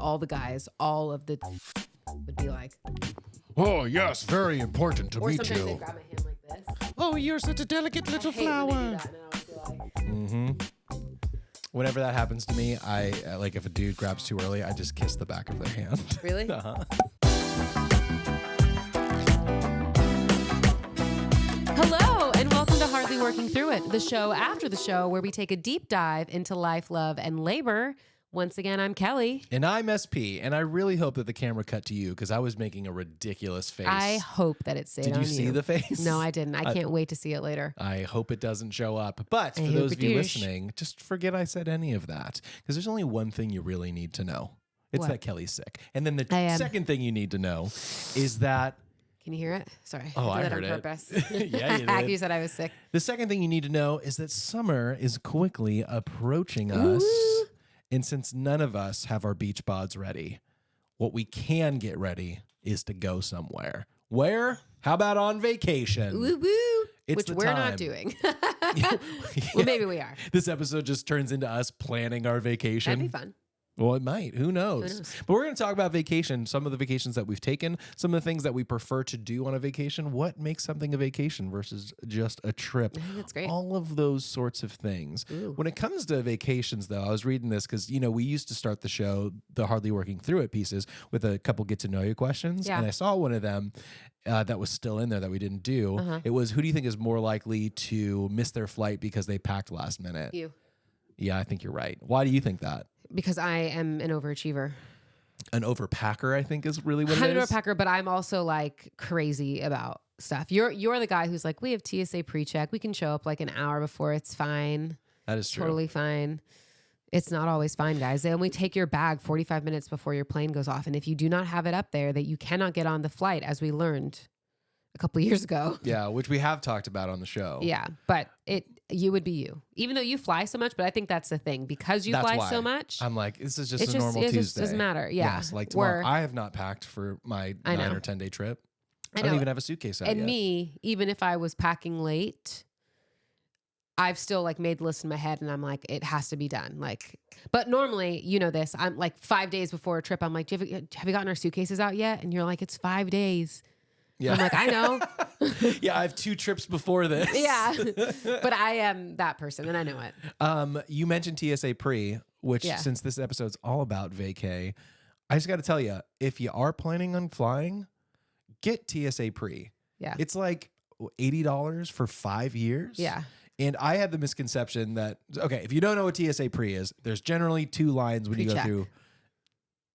all the guys, all of the would be like, oh, yes, very important to or meet sometimes you. they grab my hand like this. Oh, you're such a delicate little I hate when flower. they do that, and I always feel like, Whenever that happens to me, I like if a dude grabs too early, I just kiss the back of their hand. really? Uh-huh. Hello, and welcome to Hardly Working Through It, the show after the show where we take a deep dive into life, love, and labor. Once again, I'm Kelly. And I'm SP, and I really hope that the camera cut to you because I was making a ridiculous face. I hope that it stayed on you. Did you see the face? No, I didn't. I can't wait to see it later. I hope it doesn't show up. But I for hope those it of you douche. listening, just forget I said any of that because there's only one thing you really need to know. It's What? that Kelly's sick. And then the I am. second thing you need to know is that Can you hear it? Sorry. Oh, I did heard that on it. purpose. Yeah, you did. You said I was sick. the second thing you need to know is that summer is quickly approaching us. Ooh. And since none of us have our beach bods ready, what we can get ready is to go somewhere. Where? How about on vacation? Woo woo. It's Which the we're time. not doing. Yeah. Well, maybe we are. This episode just turns into us planning our vacation. That'd be fun. Well, it might. Who knows? knows? But we're going to talk about vacation, some of the vacations that we've taken, some of the things that we prefer to do on a vacation, what makes something a vacation versus just a trip. I think that's great. All of those sorts of things. Ooh. When it comes to vacations, though, I was reading this because, you know, we used to start the show, the Hardly Working Through It pieces, with a couple get to know you questions. Yeah. And I saw one of them that was still in there that we didn't do. Uh-huh. It was, who do you think is more likely to miss their flight because they packed last minute? You. Yeah, I think you're right. Why do you think that? Because I am an overachiever. An overpacker, I think, is really what I'm it an is. overpacker, but I'm also like crazy about stuff. You're the guy who's like, we have TSA pre-check. We can show up like an hour before. It's fine. That is true. Totally fine. It's not always fine, guys. They only take your bag 45 minutes before your plane goes off. And if you do not have it up there, that you cannot get on the flight, as we learned a couple of years ago. Yeah, which we have talked about on the show. Yeah, but you would be you, even though you fly so much. But I think that's the thing, because you That's fly why so much. I'm like, this is just It a normal it Tuesday. just doesn't matter. Yeah, Yes, like tomorrow. Where- I have not packed for my I 9 know. or 10 day trip. I I don't know. even have a suitcase out And yet. me, even if I was packing late, I've still like made the list in my head, and I'm like, it has to be done. Like, but normally, you know this, I'm like 5 days before a trip, I'm like, have you gotten our suitcases out yet? And you're like, it's 5 days. Yeah. I'm like, I know. Yeah, I have 2 trips before this. Yeah, but I am that person, and I know it. You mentioned TSA pre, which Yeah. since this episode's all about vacay, I just got to tell you, if you are planning on flying, get TSA pre. Yeah, It's like $80 for 5 years. yeah. And I had the misconception that, okay, if you don't know what TSA pre is, there's generally 2 lines when you go Pre-check. through.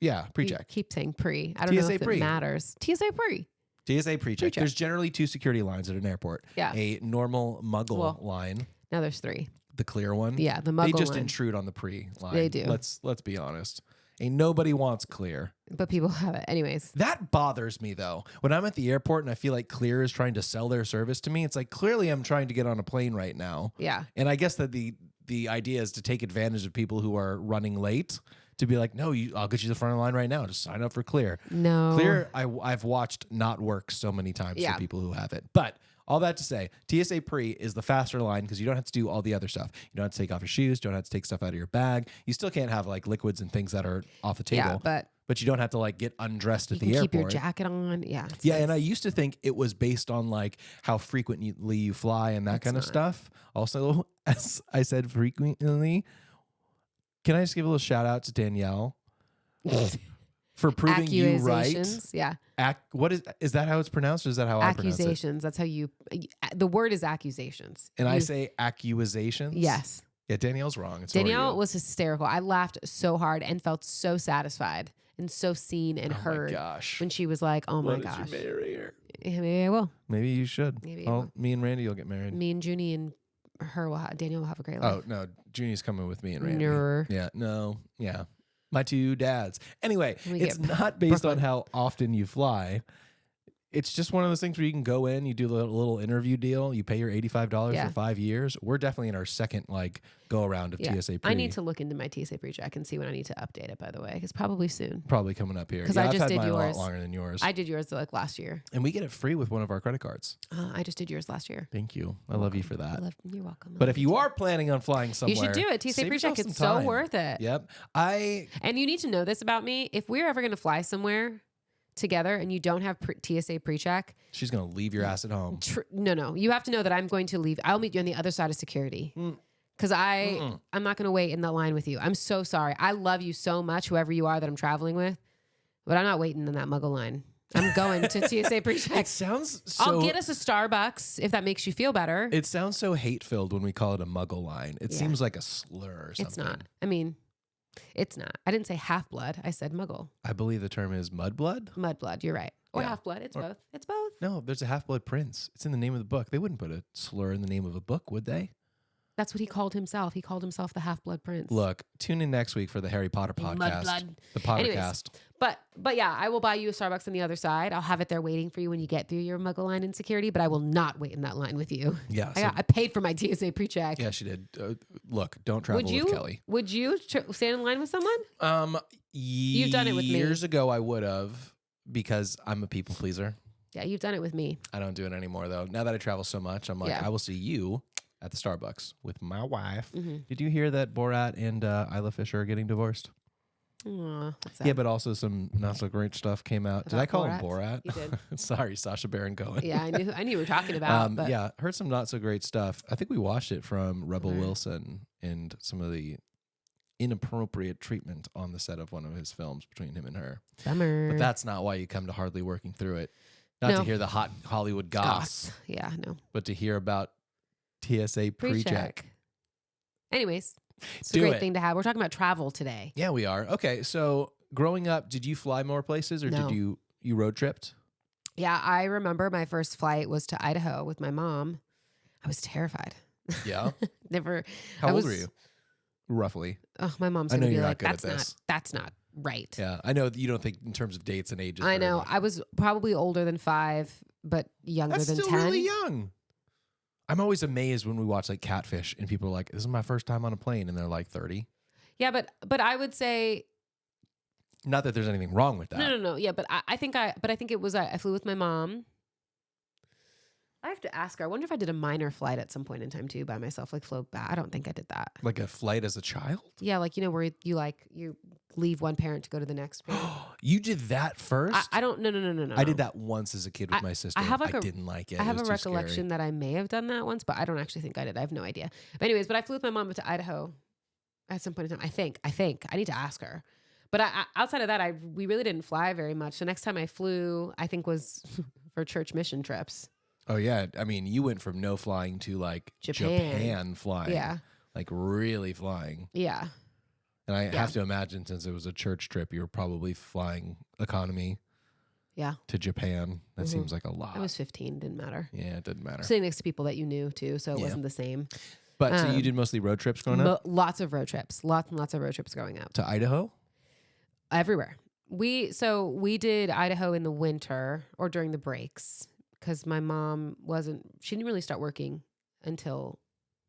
Yeah, You pre-check. keep saying pre. I don't know TSA if pre. it matters. TSA pre. TSA pre-check. Pre-check. There's generally 2 security lines at an airport. Yeah. A normal muggle Well, line, Now there's 3. the clear one. Yeah, the They muggle just line. intrude on the pre line. They do. Let's be honest. Ain't nobody wants clear. But people have it. Anyways. That bothers me though. When I'm at the airport and I feel like Clear is trying to sell their service to me, it's like clearly I'm trying to get on a plane right now. Yeah. And I guess that the idea is to take advantage of people who are running late to be like, no, I'll get you the front of the line right now. Just sign up for Clear. No. Clear, I've watched not work so many times Yeah. for people who have it. But all that to say, TSA pre is the faster line because you don't have to do all the other stuff. You don't have to take off your shoes. You don't have to take stuff out of your bag. You still can't have like liquids and things that are off the table. Yeah, but you don't have to like get undressed you at the can airport. keep your jacket on. Yeah. it's Yeah, nice. and I used to think it was based on like how frequently you fly and that It's kind of not. stuff. Also, as I said frequently, can I just give a little shout out to Danielle for proving you right? Accusations. Yeah. What is that how it's pronounced, or is that how I pronounce it? Accusations. That's how you. The word is accusations. And I You- say accusations. yes. Yeah, Danielle's wrong. It's all Danielle you. was hysterical. I laughed so hard and felt so satisfied and so seen and Oh my heard gosh. when she was like, "Oh my Why don't gosh." you marry her? Yeah, maybe I will. Maybe you should. Maybe I Oh, will. me and Randy will get married. Me and Junie and her will Daniel will have a great life. Oh no, Junie's coming with me and Randy. Ner. Yeah, no, yeah. My 2 dads. Anyway, We it's get not based Brooklyn. on how often you fly. it's just one of those things where you can go in, you do a little interview deal, you pay your $85 Yeah. for 5 years. We're definitely in our second like go around of TSA pre. I need to look into my TSA pre-check and see when I need to update it, by the way. It's probably soon. Probably coming up here. 'Cause Yeah, I I've just had did mine a lot yours. longer than yours. I did yours like last year. And we get it free with one of our credit cards. I just did yours last year. Thank you. I love you for that. You're welcome. But if you are planning on flying somewhere, you should do it. TSA save pre-check. yourself It's some so time. worth it. Yep. And you need to know this about me. If we're ever going to fly somewhere together and you don't have TSA pre-check, She's going to leave your ass at home. no. You have to know that I'm going to leave. I'll meet you on the other side of security. Because I'm not going to wait in the line with you. I'm so sorry. I love you so much, whoever you are that I'm traveling with. But I'm not waiting in that muggle line. I'm going to TSA pre-check. It sounds so... I'll get us a Starbucks if that makes you feel better. It sounds so hate-filled when we call it a muggle line. It seems like a slur or something. It's not. I mean, it's not. I didn't say half-blood. I said muggle. I believe the term is mudblood. Mudblood. You're right. Or Yeah. half-blood. It's both. It's both. No, there's a half-blood prince. It's in the name of the book. They wouldn't put a slur in the name of a book, would they? That's what he called himself. He called himself the half-blood prince. Look, tune in next week for the Harry Potter podcast. Mudblood. The Pottercast. Anyways, but yeah, I will buy you a Starbucks on the other side. I'll have it there waiting for you when you get through your muggle line in security, but I will not wait in that line with you. Yeah. I paid for my TSA pre-check. Yeah, she did. Look, don't travel with Kelly. Would you stand in line with someone? You've done it with me. Years ago, I would have because I'm a people pleaser. Yeah, you've done it with me. I don't do it anymore, though. Now that I travel so much, I'm like, Yeah. I will see you at the Starbucks with my wife. Mm-hmm. Did you hear that Borat and Isla Fisher are getting divorced? Aw, that's Yeah, sad. but also some not so great stuff came out. Did About I call him Borat? Borat? You did. Sorry, Sacha Baron Cohen. Yeah, I knew you were talking about. But Yeah, heard some not so great stuff. I think we watched it from Rebel Right. Wilson and some of the inappropriate treatment on the set of one of his films between him and her. bummer. But that's not why you come to Hardly Working Through It. Not No. to hear the hot Hollywood goss, Yeah, no. but to hear about TSA pre-check. Pre-check. Anyways, it's Do a great it. thing to have. We're talking about travel today. Yeah, we are. Okay, so growing up, did you fly more places or No. did you road tripped? Yeah, I remember my first flight was to Idaho with my mom. I was terrified. Yeah. Never. How I old was- were you? Roughly. Oh, my mom's I gonna know be you're not like, good at that's this." not right. Yeah, I know that you don't think in terms of dates and ages. I very know. much. I was probably older than 5, but younger That's than still 10. really young. I'm always amazed when we watch like Catfish and people are like, "This is my first time on a plane," and they're like 30. Yeah, but I would say Not that there's anything wrong with that. no. Yeah, but I think it was I flew with my mom. I have to ask her. I wonder if I did a minor flight at some point in time too by myself, like flew back. I don't think I did that. Like a flight as a child. Yeah, like where you leave one parent to go to the next parent. You did that first? I don't. No. I did that once as a kid with my sister. I have like didn't like it. I have It a was too scary. recollection that I may have done that once, but I don't actually think I did. I have no idea. But anyways, I flew with my mom to Idaho at some point in time. I think I need to ask her. But outside of that, we really didn't fly very much. The next time I flew, I think was for church mission trips. Oh yeah, I mean, you went from no flying to like Japan. flying. Yeah, Like really flying. yeah. And I have to imagine since it was a church trip, you were probably flying economy. Yeah. To Japan. That Mhm. seems like a lot. I was 15. Didn't matter. Yeah, it didn't matter. Sitting next to people that you knew too, so it Yeah. wasn't the same. But so you did mostly road trips growing up? Lots of road trips. Lots and lots of road trips growing up. To Idaho? Everywhere. We did Idaho in the winter or during the breaks because my mom she didn't really start working until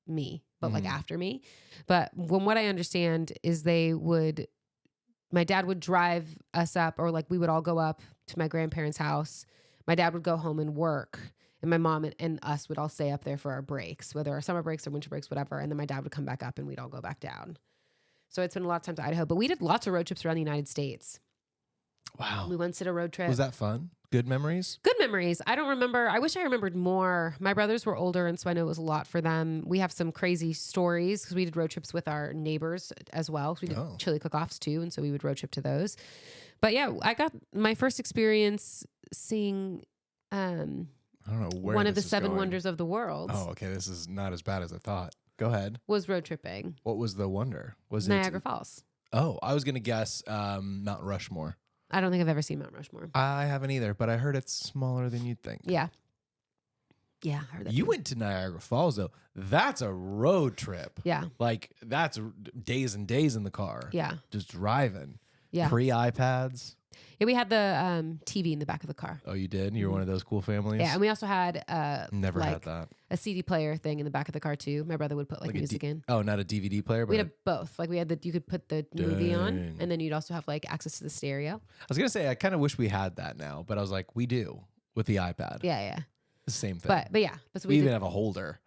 me, but like after me. But from what I understand is my dad would drive us up, or like we would all go up to my grandparents' house. My dad would go home and work, and my mom and us would all stay up there for our breaks, whether our summer breaks or winter breaks, whatever. And then my dad would come back up and we'd all go back down. So it's been a lot of time to Idaho, but we did lots of road trips around the United States. Wow. We once did a road trip. Was that fun? Good memories? Good memories. I don't remember. I wish I remembered more. My brothers were older, and so I know it was a lot for them. We have some crazy stories because we did road trips with our neighbors as well. So we did chili cook-offs too, and so we would road trip to those. But yeah, I got my first experience seeing I don't know where one of the this is 7 going. wonders of the world. Oh, okay. This is not as bad as I thought. Go ahead. Was road tripping. What was the wonder? Was Niagara it Falls. Oh, I was gonna guess Mount Rushmore. I don't think I've ever seen Mount Rushmore. I haven't either, but I heard it's smaller than you'd think. Yeah. Yeah, I heard that. You too. went to Niagara Falls though. That's a road trip. Yeah. Like that's days and days in the car. Yeah. Just driving. Yeah. Pre-iPads. Yeah, we had the TV in the back of the car. Oh, you did? You were one of those cool families? Yeah, and we also had Never had that. a CD player thing in the back of the car too. My brother would put like music in. Oh, not a DVD player, but We had both. Like we had you could put the movie on, Dang. and then you'd also have like access to the stereo. I was gonna say I kind of wish we had that now, but I was like, we do with the iPad. Yeah. The same thing. But yeah, so we even did, have a holder.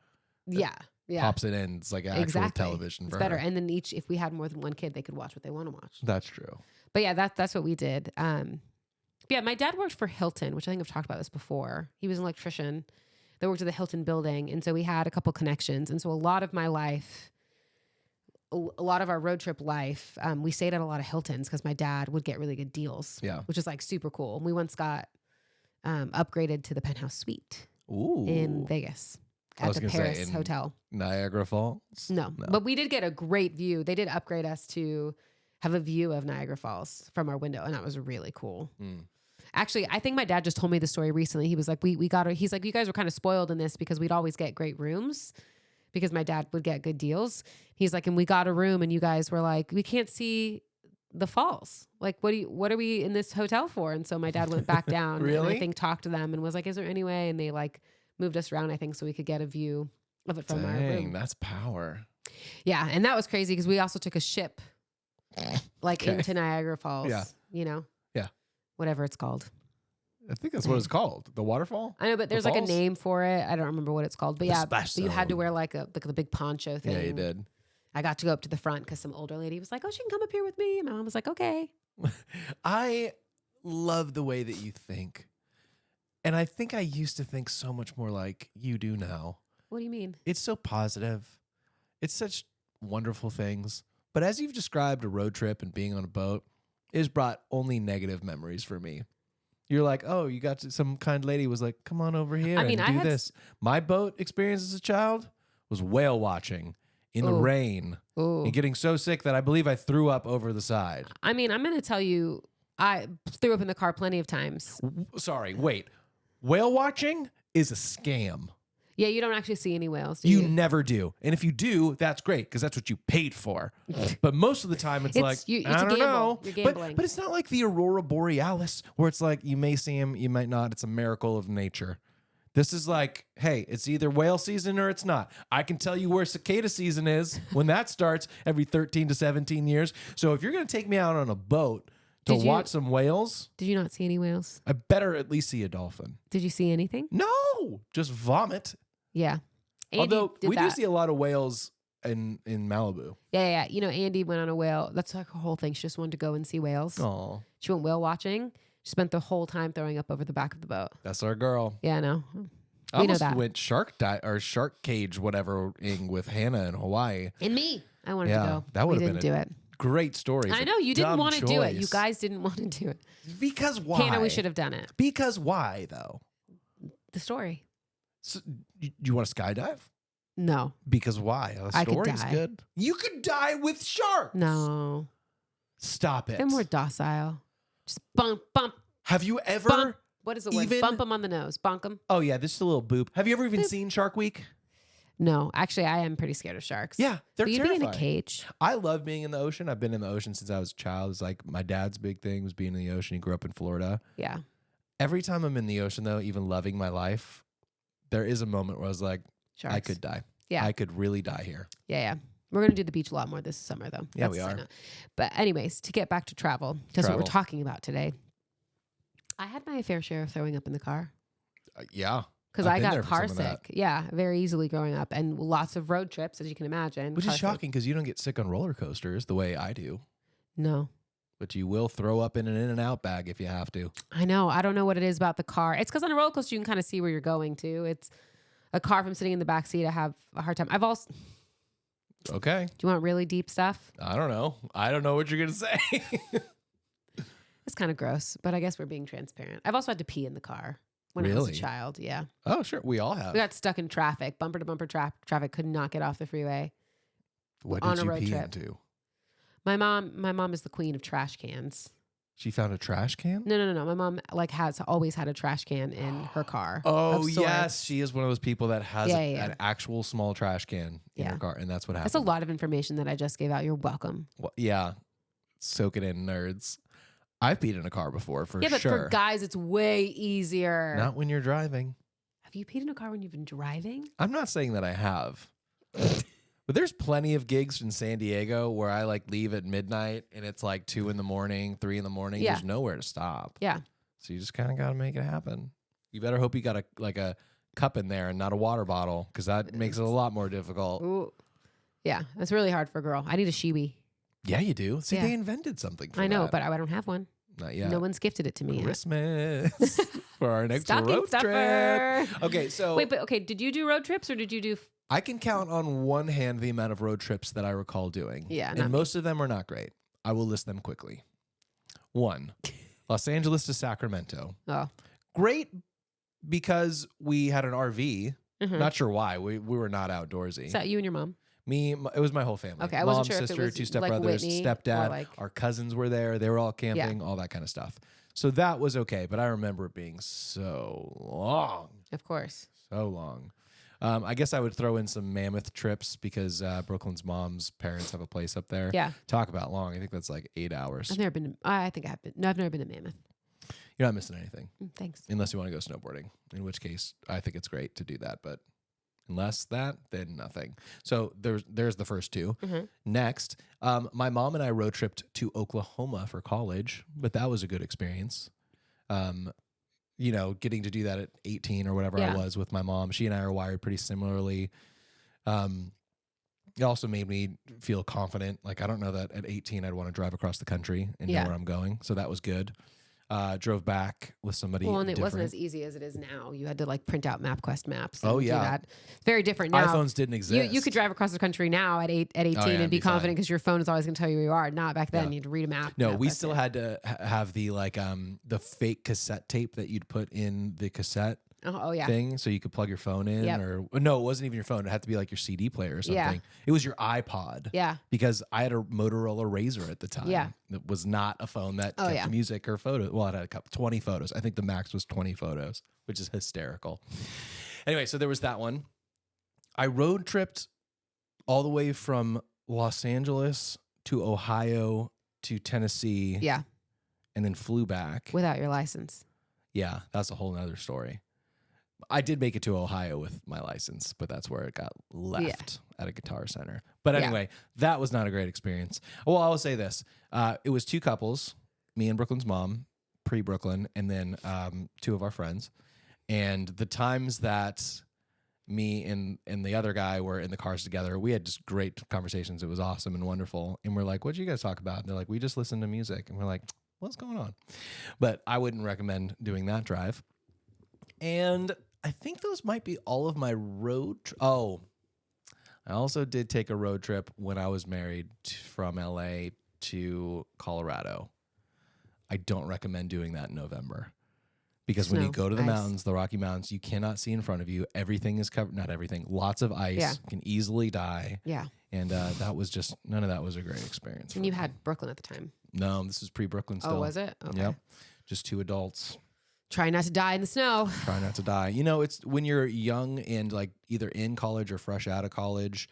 yeah. Pops it in. It's like actual television. It's for better. her. And then if we had more than one kid, they could watch what they want to watch. That's true. But yeah, that's what we did. Yeah, my dad worked for Hilton, which I think I've talked about this before. He was an electrician that worked at the Hilton building. And so we had a couple connections. And so a lot of my life, a lot of our road trip life, we stayed at a lot of Hiltons because my dad would get really good deals. Yeah. Which is like super cool. We once got upgraded to the penthouse suite in Vegas at the Paris hotel. Niagara Falls? No, but we did get a great view. They did upgrade us to have a view of Niagara Falls from our window. And that was really cool. Actually, I think my dad just told me the story recently. He was like, he's like, you guys were kind of spoiled in this because we'd always get great rooms because my dad would get good deals. He's like, and we got a room and you guys were like, we can't see the falls. Like, what are we in this hotel for? And so my dad went back down Really? and I think talked to them and was like, is there any way? And they like moved us around, I think, so we could get a view of it from our room. That's power. Yeah. And that was crazy because we also took a ship like into Niagara Falls, you know? Yeah. Whatever it's called. I think that's what it's called. The waterfall? I know, but there's like a name for it. I don't remember what it's called. But but you had to wear like the big poncho thing. Yeah, you did. I got to go up to the front because some older lady was like, oh, she can come up here with me. And my mom was like, okay. I love the way that you think. And I think I used to think so much more like you do now. What do you mean? It's so positive. It's such wonderful things. But as you've described a road trip and being on a boat, it has brought only negative memories for me. You're like, oh, you got some kind lady was like, come on over here and do this. My boat experience as a child was whale watching in the rain and getting so sick that I believe I threw up over the side. I mean, I'm going to tell you, I threw up in the car plenty of times. Sorry, wait. Whale watching is a scam. Yeah, you don't actually see any whales. You never do. And if you do, that's great because that's what you paid for. But most of the time it's like, I don't know. You're gambling. But it's not like the Aurora Borealis where it's like you may see them, you might not. It's a miracle of nature. This is like, hey, it's either whale season or it's not. I can tell you where cicada season is when that starts every 13 to 17 years. So if you're going to take me out on a boat to watch some whales. Did you not see any whales? I better at least see a dolphin. Did you see anything? No, just vomit. Yeah. Although we do see a lot of whales in Malibu. Yeah. You know, Andy went on a whale. That's like her whole thing. She just wanted to go and see whales. Oh. She went whale watching. She spent the whole time throwing up over the back of the boat. That's our girl. Yeah, I know. I almost went shark cage whatever with Hannah in Hawaii. And me. I wanted to go. That would have been do it. Great story. I know you didn't want to do it. You guys didn't want to do it. Because why? Hannah, we should have done it. Because why though? The story. So, you want to skydive? No. Because why? The story's good. You could die with sharks. No. Stop it. They're more docile. Just bump. Have you ever? Bump. What is the word? Bump them on the nose. Bonk them. Oh yeah, this is a little boop. Have you ever even seen Shark Week? No, actually, I am pretty scared of sharks. Yeah, they're terrifying. You'd be in a cage. I love being in the ocean. I've been in the ocean since I was a child. It's like my dad's big thing was being in the ocean. He grew up in Florida. Yeah. Every time I'm in the ocean, though, even loving my life, there is a moment where I was like, sharks. I could die. Yeah. I could really die here. Yeah. We're going to do the beach a lot more this summer, though. Yeah, we are. But anyways, to get back to travel, that's what we're talking about today. I had my fair share of throwing up in the car. Yeah. Because I got car sick. Yeah, very easily growing up. And lots of road trips, as you can imagine. Which is shocking because you don't get sick on roller coasters the way I do. No. But you will throw up in an In-N-Out bag if you have to. I know. I don't know what it is about the car. It's because on a roller coaster, you can kind of see where you're going to. It's a car from sitting in the back seat. I have a hard time. I've also... Okay. Do you want really deep stuff? I don't know. I don't know what you're going to say. It's kind of gross, but I guess we're being transparent. I've also had to pee in the car when I was a child. Yeah. Oh, sure. We all have. We got stuck in traffic, bumper to bumper traffic, could not get off the freeway. What on did a you road pee trip. into? My mom is the queen of trash cans. She found a trash can? No. My mom has always had a trash can in her car. Oh, yes. She is one of those people that has an actual small trash can in her car, and that's what happened. That's a lot of information that I just gave out. You're welcome. Well, yeah. soak it in, nerds. I've peed in a car before, for Yeah, but sure. for guys, it's way easier. Not when you're driving. Have you peed in a car when you've been driving? I'm not saying that I have. But there's plenty of gigs in San Diego where I like leave at midnight and it's like 2 in the morning, 3 in the morning. Yeah. There's nowhere to stop. Yeah. So you just kind of got to make it happen. You better hope you got a cup in there and not a water bottle, because that makes it a lot more difficult. Ooh. Yeah, that's really hard for a girl. I need a shiwi. Yeah, you do. See, Yeah. they invented something for I know, that. but I don't have one. Not yet. No one's gifted it to me yet. Christmas for our next Stocking road stuffer. trip. Okay, so Wait, but okay, did you do road trips or did you do? I can count on one hand the amount of road trips that I recall doing. Yeah, not and me. most of them are not great. I will list them quickly. 1, Los Angeles to Sacramento. Oh, Great because we had an RV. Mhm. Not sure why. We were not outdoorsy. Is that you and your mom? It was my whole family. Okay, I Mom, wasn't sure if it sister, was 2 like stepbrothers, Whitney or stepdad. like- Our cousins were there. They were all camping, all that kind of stuff. So that was okay. But I remember it being so long. Of course. So long. I guess I would throw in some Mammoth trips because Brooklyn's mom's parents have a place up there. Yeah. Talk about long. I think that's like 8 hours. I've never been to, I think I have been. No, I've never been to Mammoth. You're not missing anything Thanks. unless you want to go snowboarding, in which case I think it's great to do that. But unless that, then nothing. So there's the first 2. Mhm. Next, my mom and I road tripped to Oklahoma for college, but that was a good experience. Getting to do that at 18 or whatever I Yeah. was with my mom. She and I are wired pretty similarly. It also made me feel confident. Like, I don't know that at 18 I'd want to drive across the country and Yeah. know where I'm going. So that was good. Drove back with somebody Well, and it different. wasn't as easy as it is now. You had to like print out MapQuest maps. Oh, and do yeah. that. It's very different now. iPhones didn't exist. You could drive across the country now at 18 yeah, and and be be fine. confident because your phone is always going to tell you where you are. Not back then. Yeah. You had to read a map. No, we MapQuest still it. had to have the the fake cassette tape that you'd put in the cassette Oh yeah. thing, so you could plug your phone in. Yep. Or no, it wasn't even your phone. It had to be like your CD player or something. Yeah. It was your iPod. Yeah. Because I had a Motorola Razr at the time. Yeah. It was not a phone that Oh, kept yeah. music or photos. Well, it had 20 photos. I think the max was 20 photos, which is hysterical. Anyway, so there was that one. I road tripped all the way from Los Angeles to Ohio to Tennessee. Yeah. And then flew back. Without your license. Yeah, that's a whole nother story. I did make it to Ohio with my license, but that's where it got left at a Guitar Center. But Yeah. anyway, that was not a great experience. Well, I will say this. It was 2 couples, me and Brooklyn's mom, pre-Brooklyn, and then 2 of our friends. And the times that me and the other guy were in the cars together, we had just great conversations. It was awesome and wonderful. And we're like, what'd you guys talk about? And they're like, we just listened to music. And we're like, what's going on? But I wouldn't recommend doing that drive. And I think those might be all of my road. I also did take a road trip when I was married from LA to Colorado. I don't recommend doing that in November. Because when you Snow, go to the ice. mountains, the Rocky Mountains, you cannot see in front of you. Everything is covered. Not everything. Lots of ice. Yeah. You can easily die. Yeah. And that was just, none of that was a great experience. for And you me. had Brooklyn at the time. No, this was pre-Brooklyn still. Oh, was it? Okay. Yep. Just 2 adults. Try not to die in the snow. Try not to die. You know, it's when you're young and like either in college or fresh out of college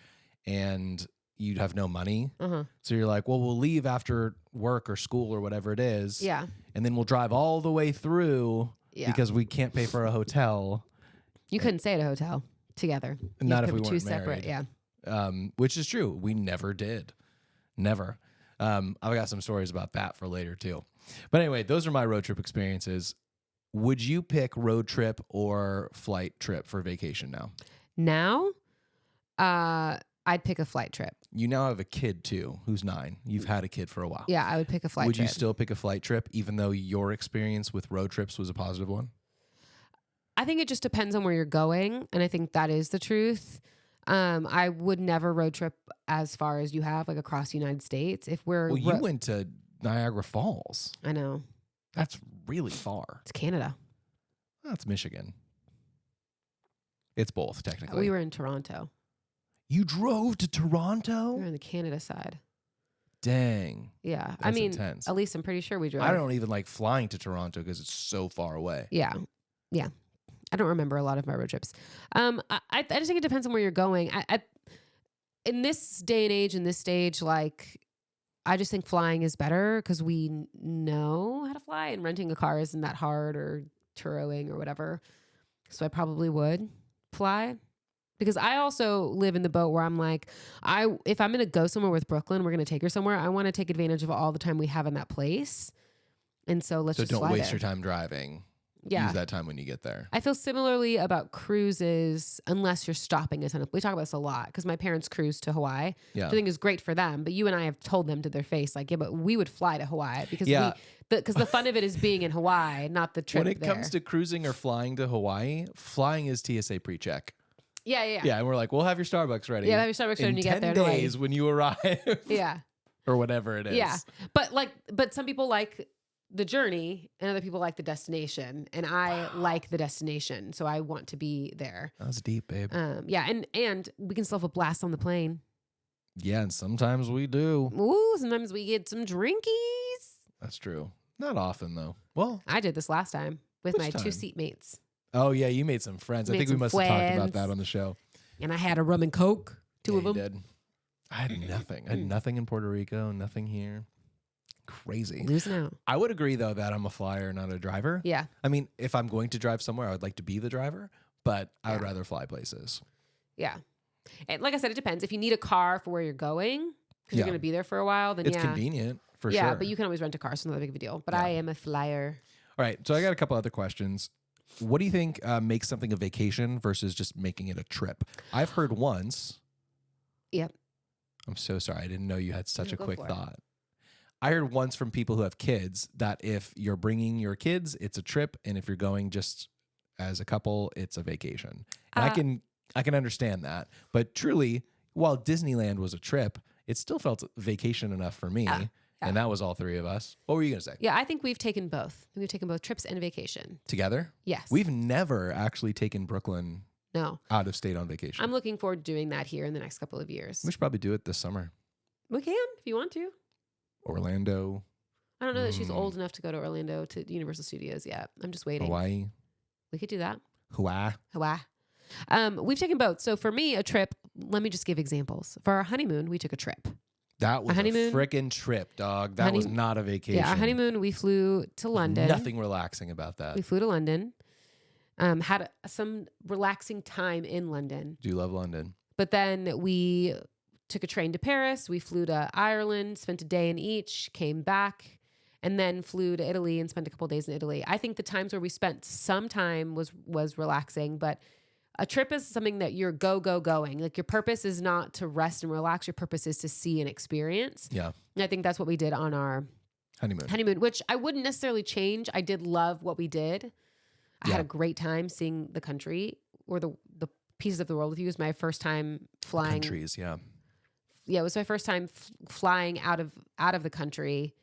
and you'd have no money. Uh-huh. So you're like, well, we'll leave after work or school or whatever it is. Yeah. And then we'll drive all the way through Yeah. because we can't pay for a hotel. You couldn't stay at a hotel together. Not You if we were weren't two separate. married. Yeah. Which is true. We never did. Never. I've got some stories about that for later too. But anyway, those are my road trip experiences. Would you pick road trip or flight trip for vacation now? Now, I'd pick a flight trip. You now have a kid too, who's 9. You've had a kid for a while. Yeah, I would pick a flight Would trip. you still pick a flight trip, even though your experience with road trips was a positive one? I think it just depends on where you're going, and I think that is the truth. I would never road trip as far as you have, like across the United States. If we're Well, you went to Niagara Falls. I know That's really far. it's Canada. That's Michigan. It's both, technically. We were in Toronto. You drove to We Toronto? were on the Canada side. Dang. Yeah, I That's mein, intense. at least I'm pretty sure we drove. I don't even like flying to Toronto because it's so far away. Yeah. I don't remember a lot of my road trips. I just think it depends on where you're going. In this day and age, in this stage, like I just think flying is better because we know how to fly, and renting a car isn't that hard or turoing or whatever. So I probably would fly. Because I also live in the boat where I'm like, if I'm going to go somewhere with Brooklyn, we're going to take her somewhere. I want to take advantage of all the time we have in that place. And so let's just don't fly waste there. your time driving. Yeah. Use that time when you get there. I feel similarly about cruises, unless you're stopping a ton of. We talk about this a lot because my parents cruise to Hawaii. Yeah. Which I think is great for them. But you and I have told them to their face, like, yeah, but we would fly to Hawaii because because the fun of it is being in Hawaii, not the trip. When it comes to cruising or flying to Hawaii, flying is TSA pre-check. Yeah. Yeah, and we're like, we'll have your Starbucks ready. Yeah, have your Starbucks ready when you get there. In 10 days when you arrive. Yeah. Or whatever it is. Yeah. But some people like the journey and other people like the destination. And I like the destination. So I want to be there. That was deep, babe. Yeah. And we can still have a blast on the plane. Yeah, and sometimes we do. Ooh, sometimes we get some drinkies. That's true. Not often, though. Well, I did this last time with my time? 2 seatmates. Oh, yeah, you made some friends. I think we must have talked about that on the show. And I had a rum and Coke, two of them. You did. I had nothing. I had nothing in Puerto Rico, nothing here. Crazy. Losing out. I would agree, though, that I'm a flyer, not a driver. Yeah. I mean, if I'm going to drive somewhere, I would like to be the driver, but I would rather fly places. Yeah. And like I said, it depends. If you need a car for where you're going, because you're going to be there for a while, then it's convenient, for sure. Yeah, but you can always rent a car, so not a big of a deal. But I am a flyer. All right, so I got a couple other questions. What do you think makes something a vacation versus just making it a trip? I've heard once. Yep. I'm so sorry. I didn't know you had such a quick for it. thought. I heard once from people who have kids that if you're bringing your kids, it's a trip, and if you're going just as a couple, it's a vacation. And I can understand that, but truly, while Disneyland was a trip, it still felt vacation enough for me. And that was all three of us. What were you going to say? Yeah, I think we've taken both. We've taken both trips and vacation. Together? Yes. We've never actually taken Brooklyn out of state on vacation. I'm looking forward to doing that here in the next couple of years. We should probably do it this summer. We can, if you want to. Orlando. I don't know that she's old enough to go to Orlando to Universal Studios yet. I'm just waiting. Hawaii. We could do that. Hawaii. We've taken both. So for me, a trip, let me just give examples. For our honeymoon, we took a trip. That was a frickin' trip, dog. That was not a vacation. Yeah, our honeymoon, we flew to London. Nothing relaxing about that. We flew to London. Had some relaxing time in London. Do you love London? But then we took a train to Paris. We flew to Ireland, spent a day in each, came back, and then flew to Italy and spent a couple days in Italy. I think the times where we spent some time was relaxing, but a trip is something that you're going. Like your purpose is not to rest and relax. Your purpose is to see and experience. Yeah. And I think that's what we did on our honeymoon, which I wouldn't necessarily change. I did love what we did. I had a great time seeing the country or the pieces of the world with you. It was my first time flying. Countries, yeah. Yeah, it was my first time flying out of the country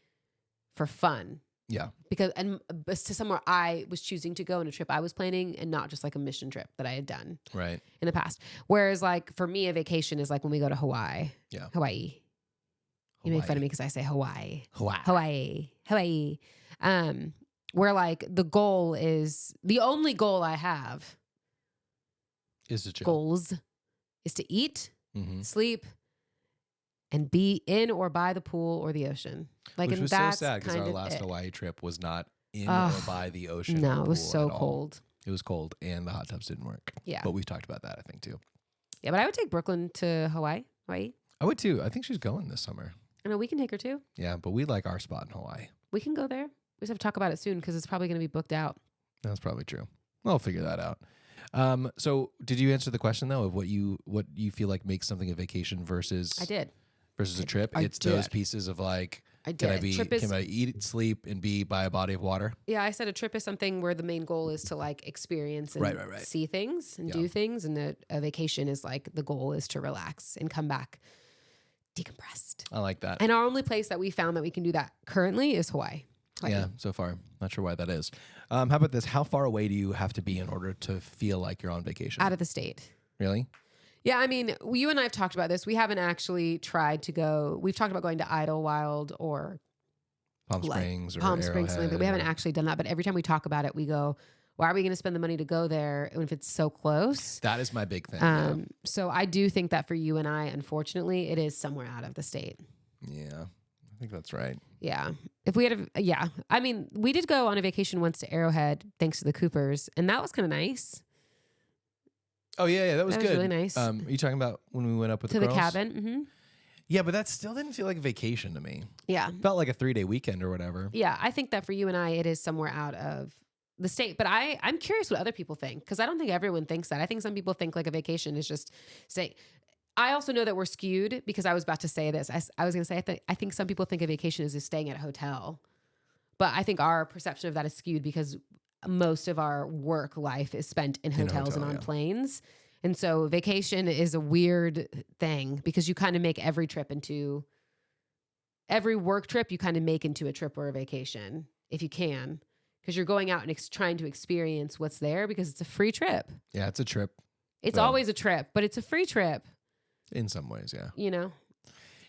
for fun. Yeah. Because to somewhere I was choosing to go on a trip I was planning and not just like a mission trip that I had done right in the past. Whereas like for me, a vacation is like when we go to Hawaii. Yeah. Hawaii. You make fun of me because I say Hawaii. Hawaii. Where like the only goal I have is to chill. Goals is to eat, sleep, and be in or by the pool or the ocean. Like, Which and was that's so sad because our last Hawaii trip was not in or by the ocean. No, it was so cold. It was cold and the hot tubs didn't work. Yeah. But we've talked about that, I think, too. Yeah, but I would take Brooklyn to Hawaii. I would, too. I think she's going this summer. I know, we can take her, too. Yeah, but we like our spot in Hawaii. We can go there. We just have to talk about it soon because it's probably going to be booked out. That's probably true. I'll figure that out. So did you answer the question, though, of what you feel like makes something a vacation versus... I did. Versus a trip? It's those pieces of like... I did. Can I eat, sleep, and be by a body of water? Yeah, I said a trip is something where the main goal is to like experience and see things and do things. And a vacation is like the goal is to relax and come back decompressed. I like that. And our only place that we found that we can do that currently is Hawaii. Yeah, so far. Not sure why that is. How about this? How far away do you have to be in order to feel like you're on vacation? Out of the state. Really? Yeah, I mean, you and I have talked about this. We haven't actually tried to go. We've talked about going to Idlewild or Palm Springs or Palm Springs, Arrowhead, but we haven't actually done that. But every time we talk about it, we go, why are we going to spend the money to go there if it's so close? That is my big thing. So I do think that for you and I, unfortunately, it is somewhere out of the state. Yeah. I think that's right. Yeah. If we had yeah. I mean, we did go on a vacation once to Arrowhead thanks to the Coopers, and that was kind of nice. Oh yeah, that was good. Really nice. Are you talking about when we went up with to the the girls? cabin. Mm-hmm. Yeah, but that still didn't feel like a vacation to me. Yeah. Felt like a 3-day weekend or whatever. Yeah. I think that for you and I, it is somewhere out of the state. But I'm curious what other people think, because I don't think everyone thinks that. I think some people think like a vacation is just say. I also know that we're skewed, because I was about to say this. I was going to say I think some people think a vacation is just staying at a hotel, but I think our perception of that is skewed because most of our work life is spent in hotels and on planes. And so vacation is a weird thing, because you kind of make every work trip you kind of make into a trip or a vacation if you can, because you're going out and trying to experience what's there, because it's a free trip. Yeah, it's a trip. It's always a trip, but it's a free trip. In some ways, yeah. You know?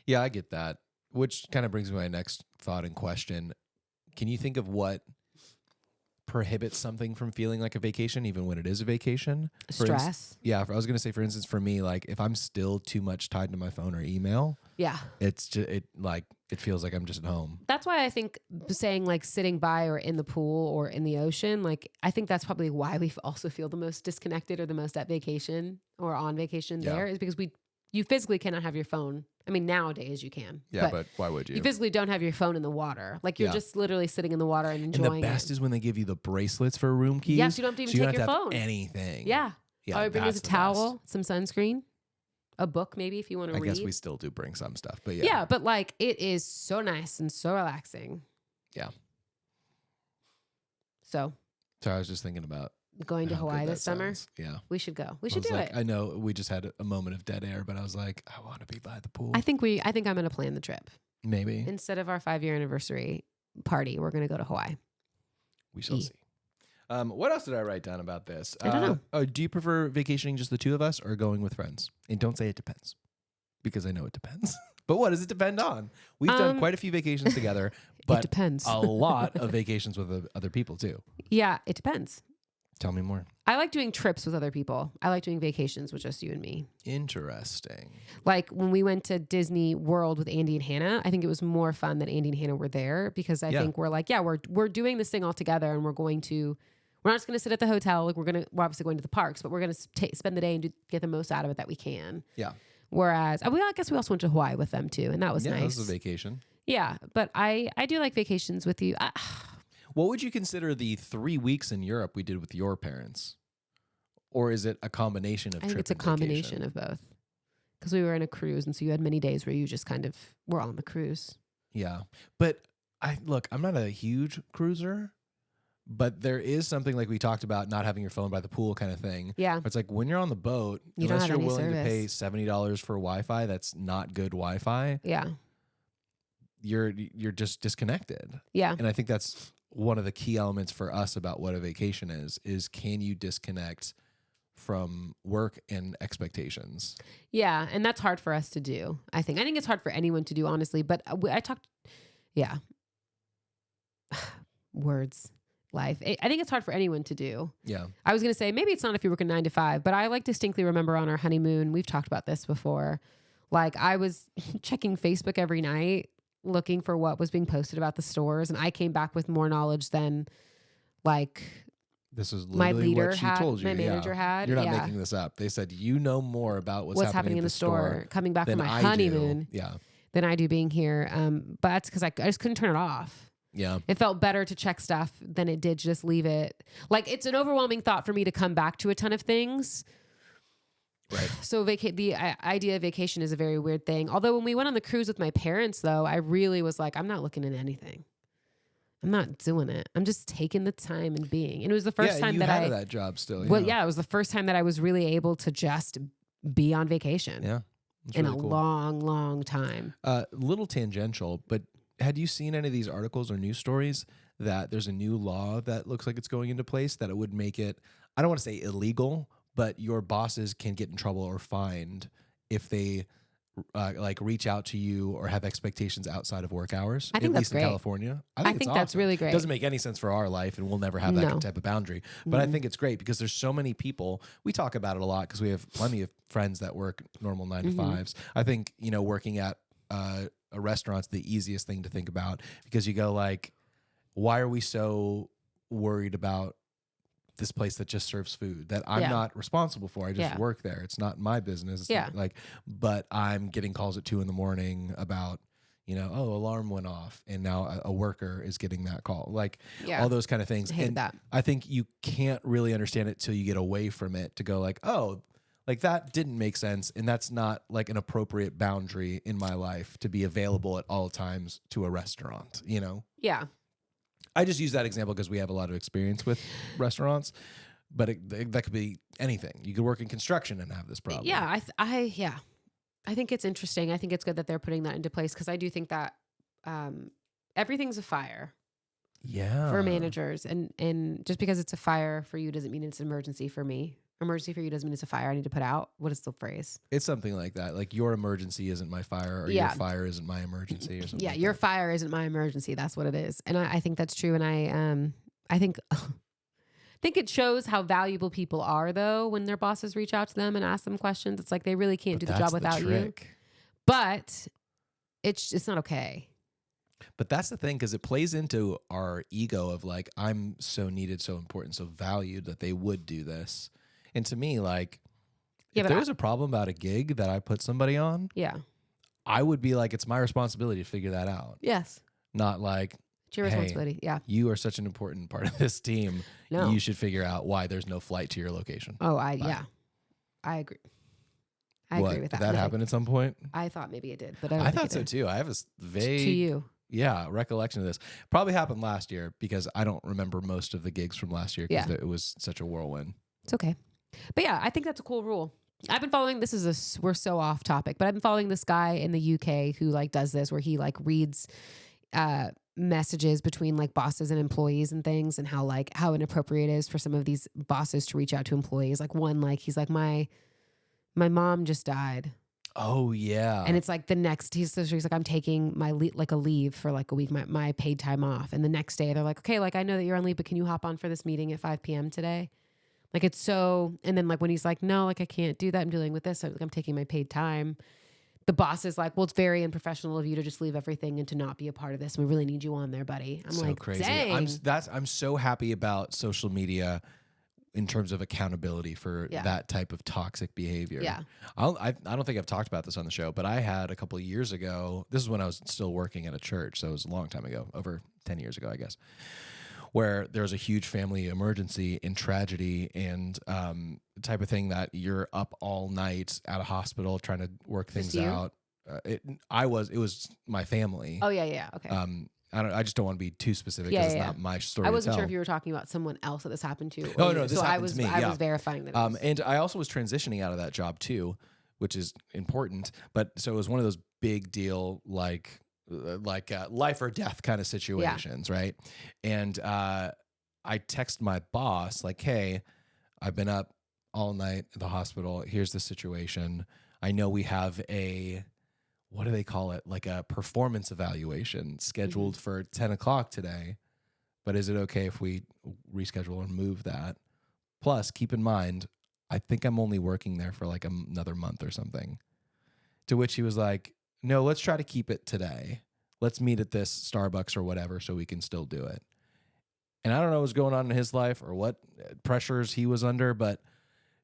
Yeah, I get that. Which kind of brings me to my next thought and question. Can you think of what prohibits something from feeling like a vacation, even when it is a vacation? Stress. I was going to say, for instance, for me, like if I'm still too much tied to my phone or email, yeah, it's just it feels like I'm just at home. That's why I think saying like sitting by or in the pool or in the ocean, like I think that's probably why we also feel the most disconnected or the most at vacation or on vacation there, is because you physically cannot have your phone. I mean, nowadays you can. Yeah, but why would you? You physically don't have your phone in the water. Like you're just literally sitting in the water and enjoying it. And the best is when they give you the bracelets for room keys. Yes, you don't have to even take your phone. Anything. Yeah. I would bring us a towel, best. some sunscreen, a book maybe if you want to read. I guess we still do bring some stuff, but yeah. Yeah, but like it is so nice and so relaxing. Yeah. So I was just thinking about going to Hawaii this summer. Yeah. We should go. We should do it. I know we just had a moment of dead air, but I was like, I want to be by the pool. I think I'm going to plan the trip. Maybe. Instead of our 5-year anniversary party, we're going to go to Hawaii. We shall see. What else did I write down about this? I don't know. Do you prefer vacationing just the two of us or going with friends? And don't say it depends, because I know it depends. But what does it depend on? We've done quite a few vacations together, but it depends. A lot of vacations with other people too. Yeah, it depends. Tell me more. I like doing trips with other people. I like doing vacations with just you and me. Interesting. Like when we went to Disney World with Andy and Hannah, I think it was more fun that Andy and Hannah were there, because I think we're like, we're doing this thing all together, and we're not just going to sit at the hotel. Like we're obviously going to the parks, but we're going to spend the day and get the most out of it that we can. Yeah. Whereas I guess we also went to Hawaii with them too, and that was nice. That was a vacation. Yeah, but I do like vacations with you. What would you consider the 3 weeks in Europe we did with your parents? Or is it a combination of I think it's a combination of both. Because we were in a cruise, and so you had many days where you just kind of were on the cruise. Yeah. But I'm not a huge cruiser, but there is something like we talked about, not having your phone by the pool kind of thing. Yeah. It's like when you're on the boat, unless you're willing to pay $70 for Wi-Fi, that's not good Wi-Fi. Yeah. You're just disconnected. Yeah. And I think that's one of the key elements for us about what a vacation is can you disconnect from work and expectations? Yeah, and that's hard for us to do. I think it's hard for anyone to do, honestly. But words, life. I think it's hard for anyone to do. Yeah. I was gonna say maybe it's not if you work a 9 to 5, but I like distinctly remember on our honeymoon, we've talked about this before. Like I was checking Facebook every night, looking for what was being posted about the stores, and I came back with more knowledge than like this is my leader what she had, told you. my manager had. You're not making this up. They said you know more about what's happening in the store coming back from my honeymoon than I do being here. But that's because I just couldn't turn it off. Yeah. It felt better to check stuff than it did just leave it. Like it's an overwhelming thought for me to come back to a ton of things. Right. So the idea of vacation is a very weird thing. Although when we went on the cruise with my parents, though, I really was like, I'm not looking at anything. I'm not doing it. I'm just taking the time and being. And it was the first time that I had that job still. Well, yeah, it was the first time that I was really able to just be on vacation. Yeah. In a long, long time. Little tangential, but had you seen any of these articles or news stories that there's a new law that looks like it's going into place that it would make it, I don't want to say illegal, but your bosses can get in trouble or fined if they like reach out to you or have expectations outside of work hours. I think at that's least great. in California. I think that's awesome. really great. It doesn't make any sense for our life, and we'll never have that type of boundary. But I think it's great because there's so many people. We talk about it a lot because we have plenty of friends that work normal 9 to 5s. I think working at a restaurant's the easiest thing to think about, because you go like, why are we so worried about this place that just serves food that I'm not responsible for? I just work there. It's not my business. It's not like, but I'm getting calls at 2 a.m. about, you know, oh, alarm went off, and now a worker is getting that call. Like all those kind of things. I hate and that. I think you can't really understand it till you get away from it to go like, oh, like that didn't make sense. And that's not like an appropriate boundary in my life to be available at all times to a restaurant, you know? Yeah. I just use that example because we have a lot of experience with restaurants, but that could be anything. You could work in construction and have this problem. Yeah. I think it's interesting. I think it's good that they're putting that into place, because I do think that everything's a fire for managers. And just because it's a fire for you doesn't mean it's an emergency for me. Emergency for you doesn't mean it's a fire I need to put out. What is the phrase? It's something like that. Like your emergency isn't my fire, or your fire isn't my emergency, or something. Yeah, like your that. fire isn't my emergency. That's what it is. And I think that's true. And I think it shows how valuable people are, though, when their bosses reach out to them and ask them questions. It's like they really can't do the job without you. But it's not okay. But that's the thing, because it plays into our ego of like, I'm so needed, so important, so valued that they would do this. And to me, like, if there was a problem about a gig that I put somebody on, I would be like, it's my responsibility to figure that out. Yes. Not like, it's your responsibility. Yeah. You are such an important part of this team. No. You should figure out why there's no flight to your location. Oh, I agree. I agree with that. Did that happen at some point? I thought maybe it did, but I thought so too. I have a vague to you. Yeah, recollection of this. Probably happened last year, because I don't remember most of the gigs from last year, because it was such a whirlwind. It's okay. But yeah, I think that's a cool rule. I've been following, we're so off topic, but I've been following this guy in the UK who like does this, where he like reads messages between like bosses and employees and things, and how inappropriate it is for some of these bosses to reach out to employees. Like one, like he's like, my mom just died. Oh yeah. And it's like the next, he's like, I'm taking my a leave for like a week, my paid time off. And the next day they're like, okay, like I know that you're on leave, but can you hop on for this meeting at 5 p.m. today? Like it's so, and then like when he's like, no, like I can't do that. I'm dealing with this. I'm taking my paid time. The boss is like, well, it's very unprofessional of you to just leave everything and to not be a part of this. We really need you on there, buddy. I'm so like, crazy. Dang. I'm so happy about social media in terms of accountability for that type of toxic behavior. Yeah. I don't think I've talked about this on the show, but I had a couple of years ago, this is when I was still working at a church, so it was a long time ago, over 10 years ago, I guess, where there was a huge family emergency and tragedy, and type of thing that you're up all night at a hospital trying to work things out. It was my family. Oh yeah. Okay. I just don't want to be too specific, because it's not my story. I wasn't sure if you were talking about someone else that this happened to. Oh no, this happened to me. I was verifying that. And I also was transitioning out of that job too, which is important. But so it was one of those big deal, like life or death kind of situations, right? And I text my boss like, "Hey, I've been up all night at the hospital. Here's the situation. I know we have what do they call it? Like a performance evaluation scheduled for 10 o'clock today. But is it okay if we reschedule and move that? Plus, keep in mind, I think I'm only working there for like another month or something." To which he was like, "No, let's try to keep it today. Let's meet at this Starbucks or whatever so we can still do it." And I don't know what's going on in his life or what pressures he was under, but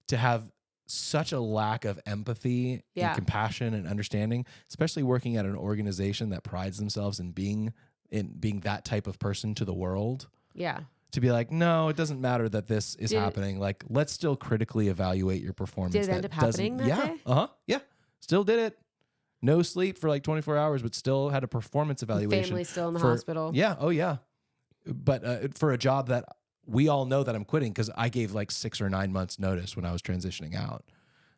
to have such a lack of empathy and compassion and understanding, especially working at an organization that prides themselves in being that type of person to the world. Yeah. To be like, no, it doesn't matter that this is happening. Like, let's still critically evaluate your performance. Did it end up happening that day? Yeah. Still did it. No sleep for like 24 hours, but still had a performance evaluation. Family still in the hospital. Yeah. Oh yeah. But for a job that we all know that I'm quitting, because I gave like 6 or 9 months notice when I was transitioning out.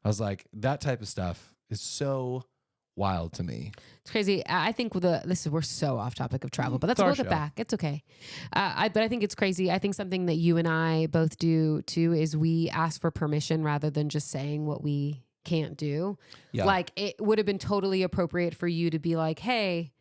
I was like, that type of stuff is so wild to me. It's crazy. I think we're so off topic of travel, but let's look it back. It's okay. But I think it's crazy. I think something that you and I both do too is we ask for permission rather than just saying what we can't do. Yeah. Like it would have been totally appropriate for you to be like, hey,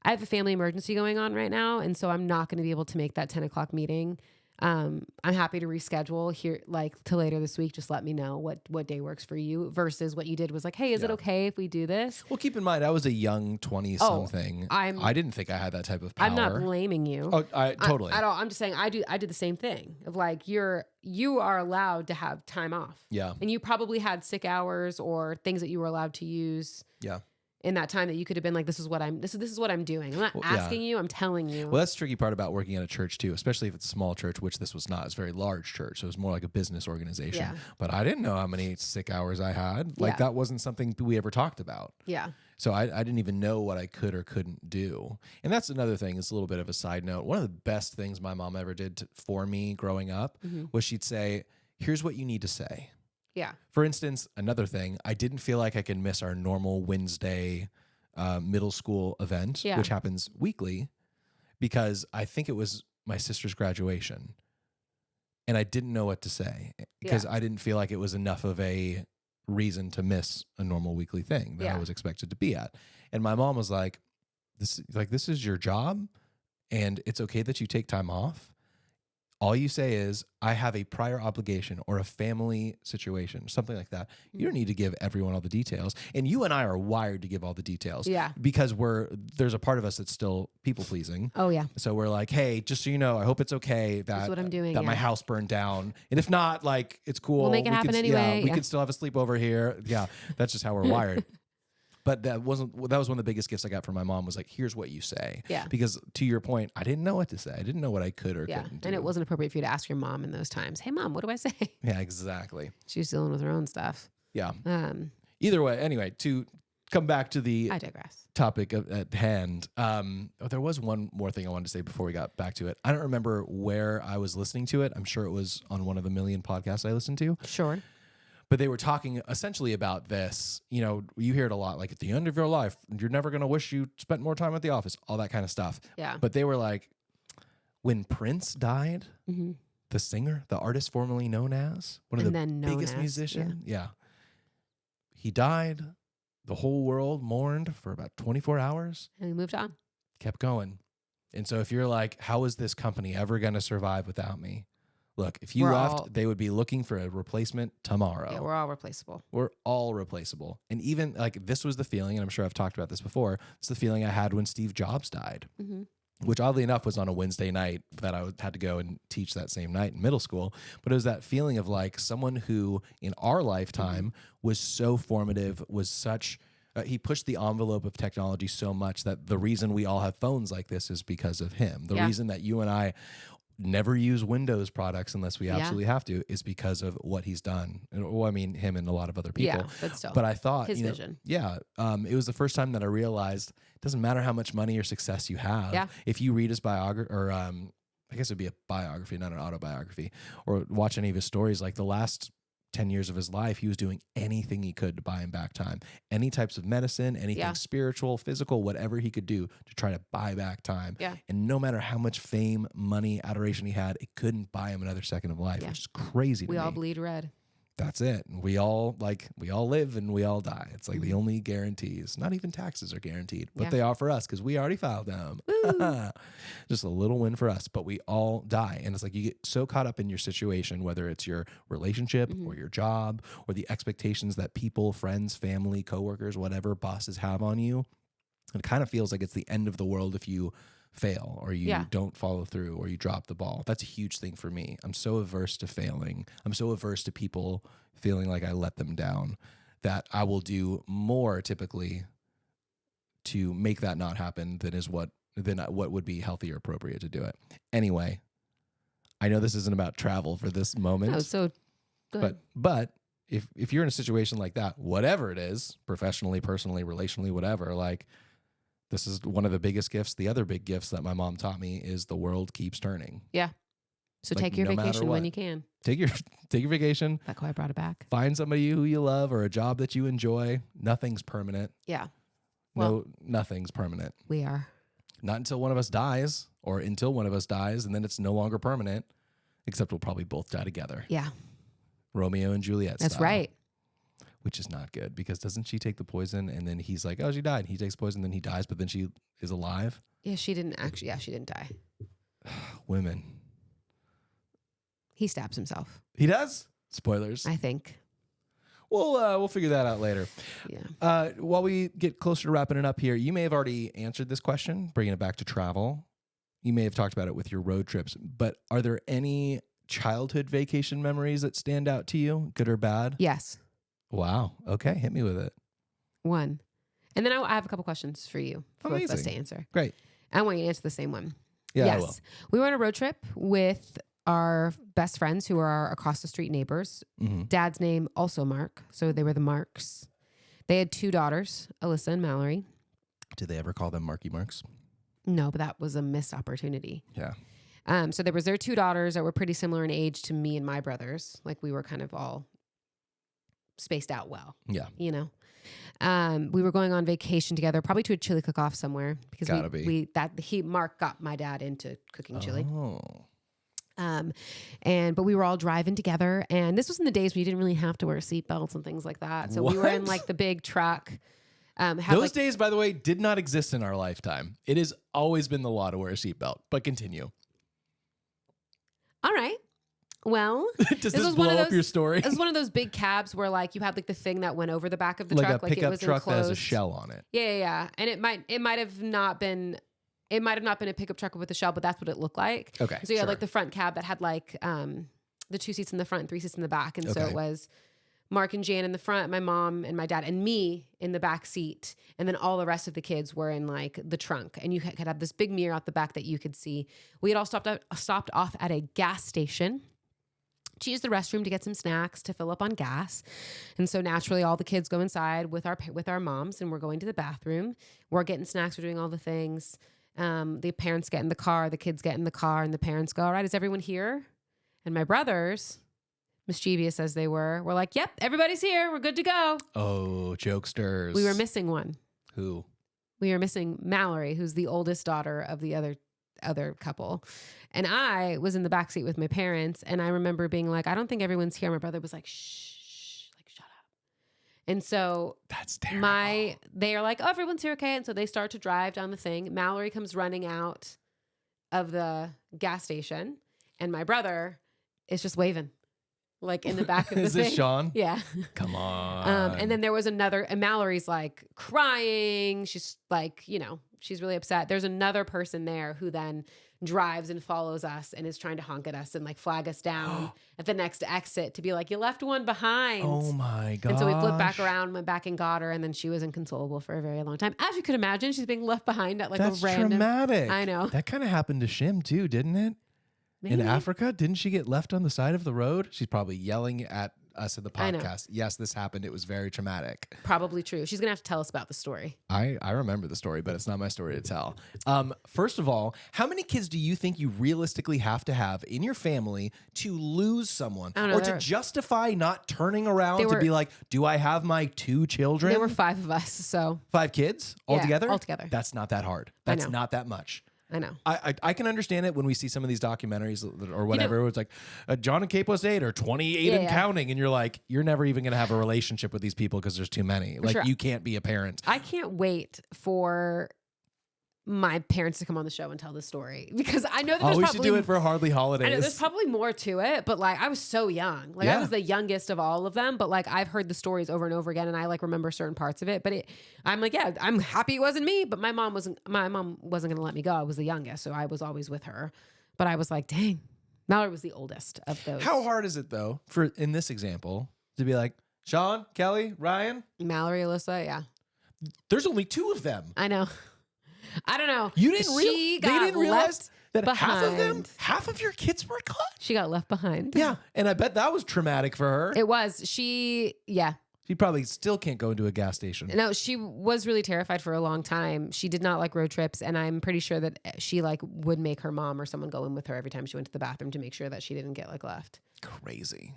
I have a family emergency going on right now, and so I'm not going to be able to make that 10 o'clock meeting. I'm happy to reschedule here, like to later this week. Just let me know what day works for you versus what you did was like, hey, is it okay if we do this? Well, keep in mind, I was a young 20-something. I didn't think I had that type of power. I'm not blaming you. Oh, totally. At all. I'm just saying I did the same thing of like, you are allowed to have time off. Yeah. And you probably had sick hours or things that you were allowed to use. Yeah. In that time that you could have been like, this is what I'm doing. I'm not asking you, I'm telling you. Well, that's the tricky part about working at a church too, especially if it's a small church, which this was not. It's a very large church. So it was more like a business organization. Yeah. But I didn't know how many sick hours I had. Like that wasn't something we ever talked about. Yeah. So I didn't even know what I could or couldn't do. And that's another thing. It's a little bit of a side note. One of the best things my mom ever did for me growing up was she'd say, here's what you need to say. Yeah. For instance, another thing, I didn't feel like I could miss our normal Wednesday middle school event, which happens weekly, because I think it was my sister's graduation. And I didn't know what to say because I didn't feel like it was enough of a reason to miss a normal weekly thing that I was expected to be at. And my mom was like, this is your job and it's okay that you take time off. All you say is, I have a prior obligation or a family situation, something like that. You don't need to give everyone all the details. And you and I are wired to give all the details. Yeah. Because there's a part of us that's still people pleasing. Oh yeah. So we're like, hey, just so you know, I hope it's okay that, what I'm doing, my house burned down. And if not, like, it's cool. We'll make it happen anyway. Yeah, we can still have a sleepover here. Yeah. That's just how we're wired. But that was one of the biggest gifts I got from my mom was like, here's what you say. Yeah. Because to your point, I didn't know what to say. I didn't know what I could or couldn't do. And it wasn't appropriate for you to ask your mom in those times. Hey mom, what do I say? Yeah, exactly. She was dealing with her own stuff. Yeah. Either way, anyway, to come back to the I digress. topic at hand, there was one more thing I wanted to say before we got back to it. I don't remember where I was listening to it. I'm sure it was on one of the million podcasts I listened to. Sure. But they were talking essentially about this. You know, you hear it a lot, like at the end of your life, you're never going to wish you spent more time at the office, all that kind of stuff. Yeah. But they were like, when Prince died, the singer, the artist formerly known as one of the biggest musicians. Yeah. He died. The whole world mourned for about 24 hours. And we moved on. Kept going. And so if you're like, how is this company ever going to survive without me? Look, if you left, they would be looking for a replacement tomorrow. Yeah, we're all replaceable. We're all replaceable. And even like this was the feeling, and I'm sure I've talked about this before, it's the feeling I had when Steve Jobs died, which oddly enough was on a Wednesday night that I had to go and teach that same night in middle school. But it was that feeling of like someone who in our lifetime was so formative, was such... he pushed the envelope of technology so much that the reason we all have phones like this is because of him. The reason that you and I never use Windows products unless we absolutely have to is because of what he's done. Well, I mean, him and a lot of other people. Yeah, but still. But I thought, his vision. It was the first time that I realized it doesn't matter how much money or success you have. Yeah. If you read his biography, or I guess it'd be a biography, not an autobiography, or watch any of his stories, like the last 10 years of his life, he was doing anything he could to buy him back time. Any types of medicine, anything spiritual, physical, whatever he could do to try to buy back time. Yeah. And no matter how much fame, money, adoration he had, it couldn't buy him another second of life, which is crazy to me. We all bleed red. That's it. We all live and we all die. It's like the only guarantees. Not even taxes are guaranteed, but they are for us because we already filed them. Just a little win for us, but we all die. And it's like you get so caught up in your situation, whether it's your relationship or your job or the expectations that people, friends, family, coworkers, whatever bosses have on you. It kind of feels like it's the end of the world if you fail or you don't follow through or you drop the ball. That's a huge thing for me. I'm so averse to failing. I'm so averse to people feeling like I let them down that I will do more typically to make that not happen than what would be healthy or appropriate to do it. Anyway, I know this isn't about travel for this moment. No, so good. But if you're in a situation like that, whatever it is, professionally, personally, relationally, whatever, like this is one of the biggest gifts. The other big gifts that my mom taught me is the world keeps turning. Yeah. So take your vacation when you can. Take your vacation. That's why I brought it back. Find somebody who you love or a job that you enjoy. Nothing's permanent. Yeah. Well, nothing's permanent. We are. Not until one of us dies or until one of us dies, and then it's no longer permanent, except we'll probably both die together. Yeah. Romeo and Juliet That's style. right. Which is not good because doesn't she take the poison and then he's like, oh, she died. He takes poison, then he dies, but then she is alive. Yeah, she didn't die. Women. He stabs himself, He does? Spoilers. I think. We'll figure that out later. Yeah. While we get closer to wrapping it up here, you may have already answered this question, bringing it back to travel. You may have talked about it with your road trips, but are there any childhood vacation memories that stand out to you, good or bad? Yes. Wow. Okay. Hit me with it. One. And then I have a couple questions for you for both of us to answer. Great. I want you to answer the same one. Yeah, yes. I will. We were on a road trip with our best friends who are our across the street neighbors. Mm-hmm. Dad's name also Mark. So they were the Marks. They had 2 daughters, Alyssa and Mallory. Did they ever call them Marky Marks? No, but that was a missed opportunity. Yeah. So there was their 2 daughters that were pretty similar in age to me and my brothers. Like we were kind of all spaced out well. Yeah. You know? We were going on vacation together, probably to a chili cook-off somewhere because Mark got my dad into cooking chili. Oh. But we were all driving together, and this was in the days when you didn't really have to wear seatbelts and things like that. So we were in like the big truck. Those days, by the way, did not exist in our lifetime. It has always been the law to wear a seatbelt, but continue. All right. Well, does this blow up your story? It was one of those big cabs where like you had like the thing that went over the back of the like truck, a pickup it was truck enclosed. that has a shell on it. Yeah. And it might have not been a pickup truck with a shell, but that's what it looked like. Okay. So you had like the front cab that had like the 2 seats in the front, 3 seats in the back, and so it was Mark and Jan in the front, my mom and my dad, and me in the back seat. And then all the rest of the kids were in like the trunk. And you could have this big mirror out the back that you could see. We had all stopped off at a gas station to use the restroom to get some snacks to fill up on gas. And so naturally all the kids go inside with our moms, and we're going to the bathroom. We're getting snacks. We're doing all the things. The parents get in the car, the kids get in the car, and the parents go, all right, is everyone here? And my brothers, mischievous as they were like, yep, everybody's here. We're good to go. Oh, jokesters. We were missing one. Who? We were missing Mallory, who's the oldest daughter of the other couple. And I was in the backseat with my parents. And I remember being like, I don't think everyone's here. My brother was like, shh, like, shut up. And so that's terrible. They are like, oh, everyone's here. Okay. And so they start to drive down the thing. Mallory comes running out of the gas station, and my brother is just waving. Like in the back of the thing. Is this Sean? Yeah. Come on. And then there was another, and Mallory's like crying. She's like, she's really upset. There's another person there who then drives and follows us and is trying to honk at us and like flag us down at the next exit to be like, you left one behind. Oh my God. And so we flipped back around, went back and got her. And then she was inconsolable for a very long time. As you could imagine, she's being left behind at like That's a random. traumatic. I know. That kind of happened to Shim too, didn't it? Maybe. In Africa, didn't she get left on the side of the road? She's probably yelling at us in the podcast. Yes, this happened. It was very traumatic. Probably true. She's going to have to tell us about the story. I remember the story, but it's not my story to tell. First of all, how many kids do you think you realistically have to have in your family to lose someone or to justify not turning around to be like, do I have my 2 children? There were 5 of us. So 5 kids altogether? Altogether. That's not that hard. That's not that much. I know. I can understand it when we see some of these documentaries or whatever. Where it's like John and Kate plus 8 or 28 and counting. And you're like, you're never even going to have a relationship with these people because there's too many. You can't be a parent. I can't wait for my parents to come on the show and tell the story, because I know that there's we probably, should do it for Hardly Holidays. I know there's probably more to it, but like I was so young. Like I was the youngest of all of them, but like I've heard the stories over and over again, and I like remember certain parts of it. But I'm like, yeah, I'm happy it wasn't me, but my mom wasn't going to let me go. I was the youngest, so I was always with her. But I was like, dang, Mallory was the oldest of those. How hard is it though, for in this example, to be like, Sean, Kelly, Ryan, Mallory, Alyssa, yeah. There's only 2 of them. I know. I don't know. You didn't They didn't realize that behind. half of your kids were caught. She got left behind. Yeah, and I bet that was traumatic for her. It was. She probably still can't go into a gas station. No, she was really terrified for a long time. She did not like road trips, and I'm pretty sure that she like would make her mom or someone go in with her every time she went to the bathroom to make sure that she didn't get like left. Crazy.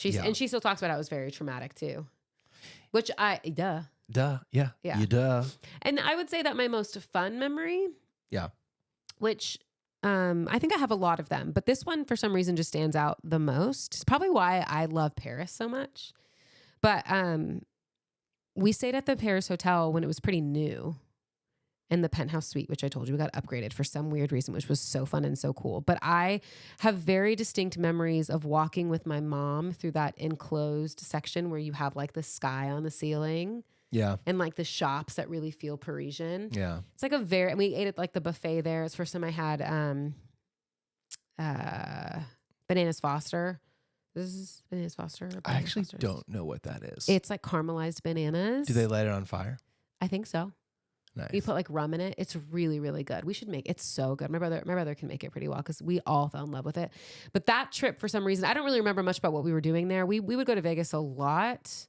And she still talks about how it was very traumatic too. Which Yeah. Yeah. You duh. And I would say that my most fun memory. Yeah. Which I think I have a lot of them, but this one for some reason just stands out the most. It's probably why I love Paris so much. But we stayed at the Paris hotel when it was pretty new. and the penthouse suite, which I told you we got upgraded for some weird reason, which was so fun and so cool. But I have very distinct memories of walking with my mom through that enclosed section where you have like the sky on the ceiling. Yeah. And like the shops that really feel Parisian. Yeah. It's like we ate at like the buffet there. It's the first time I had Bananas Foster. This is Bananas Foster. I actually don't know what that is. It's like caramelized bananas. Do they light it on fire? I think so. Nice. You put like rum in it. It's really, really good. We should make it's so good. My brother can make it pretty well because we all fell in love with it. But that trip, for some reason, I don't really remember much about what we were doing there. We would go to Vegas a lot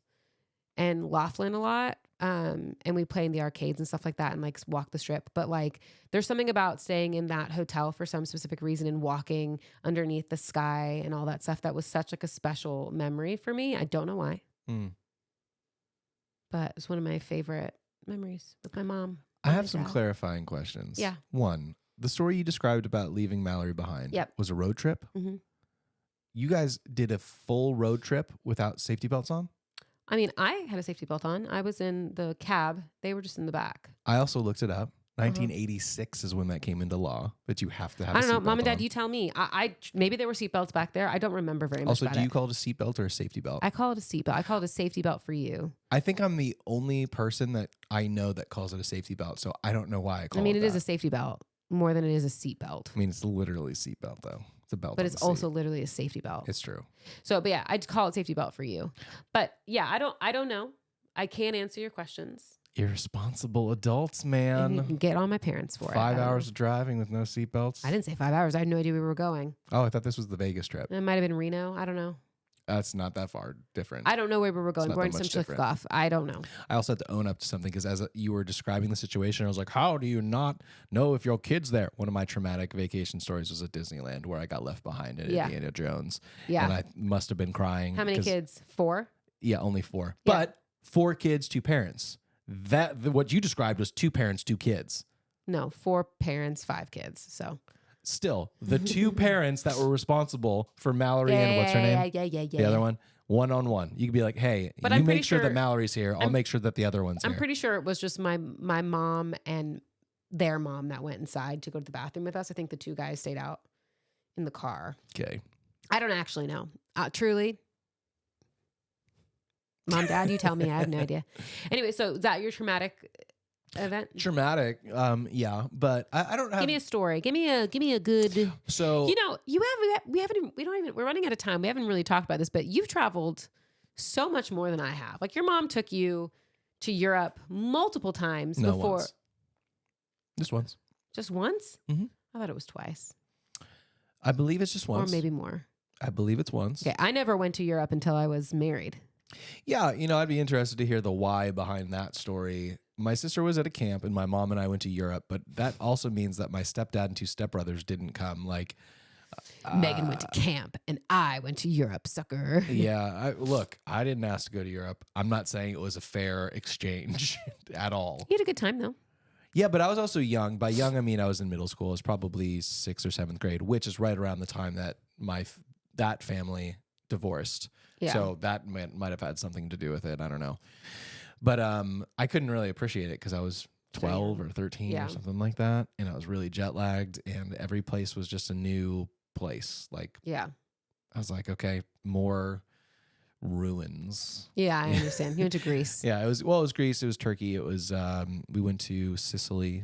and Laughlin a lot. And we play in the arcades and stuff like that and like walk the strip. But like there's something about staying in that hotel for some specific reason and walking underneath the sky and all that stuff that was such like a special memory for me. I don't know why. But it's one of my favorite memories with my mom. I have some clarifying questions. Yeah. One, the story you described about leaving Mallory behind was a road trip. Mm-hmm. You guys did a full road trip without safety belts on? I mean, I had a safety belt on. I was in the cab. They were just in the back. I also looked it up. 1986 is when that came into law, that you have to have a seatbelt. I don't know. Mom and Dad, you tell me. I maybe there were seatbelts back there. I don't remember very much Also, about do you it. call it a seatbelt or a safety belt? I call it a seatbelt. I call it a safety belt for you. I think I'm the only person that I know that calls it a safety belt, so I don't know why I call it it is that. a safety belt more than it is a seat belt. I mean, it's literally a seatbelt, though. It's a belt But on it's the seat. also literally a safety belt. It's true. So, but yeah, I'd call it safety belt for you. But yeah, I don't know. I can't answer your questions. Irresponsible adults, And man. you can get on my parents for it. 5 hours of driving with no seatbelts. I didn't say 5 hours. I had no idea where we were going. Oh, I thought this was the Vegas trip. It might have been Reno. I don't know. That's not that far different. I don't know where we were going. not We're that in some much different. Schlickhoff. I don't know. I also had to own up to something because as you were describing the situation, I was like, how do you not know if your kid's there? One of my traumatic vacation stories was at Disneyland where I got left behind at Indiana Jones. Yeah. And I must have been crying. How many kids? 4? Yeah, only 4. Yeah. But 4 kids, 2 parents. What you described was 2 parents, 2 kids. No, 4 parents, 5 kids. So Still, the 2 parents that were responsible for Mallory and what's her name? Yeah. The other one-on-one. You could be like, hey, But you I'm pretty make sure that sure- Mallory's here. I'll make sure that the other one's I'm here. pretty sure it was just my mom and their mom that went inside to go to the bathroom with us. I think the 2 guys stayed out in the car. Okay. I don't actually know. Truly. Mom, Dad, you tell me. I have no idea. Anyway, so is that your traumatic event? Traumatic, yeah, but I don't have. Give me a story. Give me a good. So You know, we're running out of time. We haven't really talked about this, but you've traveled so much more than I have. Like your mom took you to Europe multiple times no before. once. Just once. Just once? Mhm. I thought it was twice. I believe it's just once. Or maybe more. I believe it's once. Okay, I never went to Europe until I was married. Yeah, I'd be interested to hear the why behind that story. My sister was at a camp and my mom and I went to Europe, but that also means that my stepdad and 2 stepbrothers didn't come. Like Megan went to camp and I went to Europe, sucker. yeah, look, I didn't ask to go to Europe. I'm not saying it was a fair exchange at all. You had a good time though. Yeah, but I was also young. By young, I mean I was in middle school. I was probably 6th or 7th grade, which is right around the time that that family divorced. Yeah. So that might have had something to do with it. I don't know. But I couldn't really appreciate it because I was 12 or 13 Yeah. or something like that. And I was really jet lagged and every place was just a new place. Like Yeah. I was like, okay, more ruins. Yeah, I understand. You went to Greece. Yeah, it was Greece, it was Turkey, it was we went to Sicily,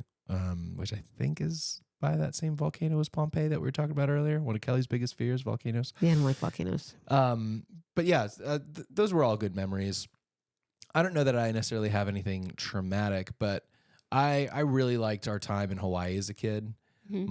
which I think is by that same volcano as Pompeii that we were talking about earlier. One of Kelly's biggest fears, volcanoes. Yeah, I don't like volcanoes. But yeah, those were all good memories. I don't know that I necessarily have anything traumatic, but I really liked our time in Hawaii as a kid. Mhm.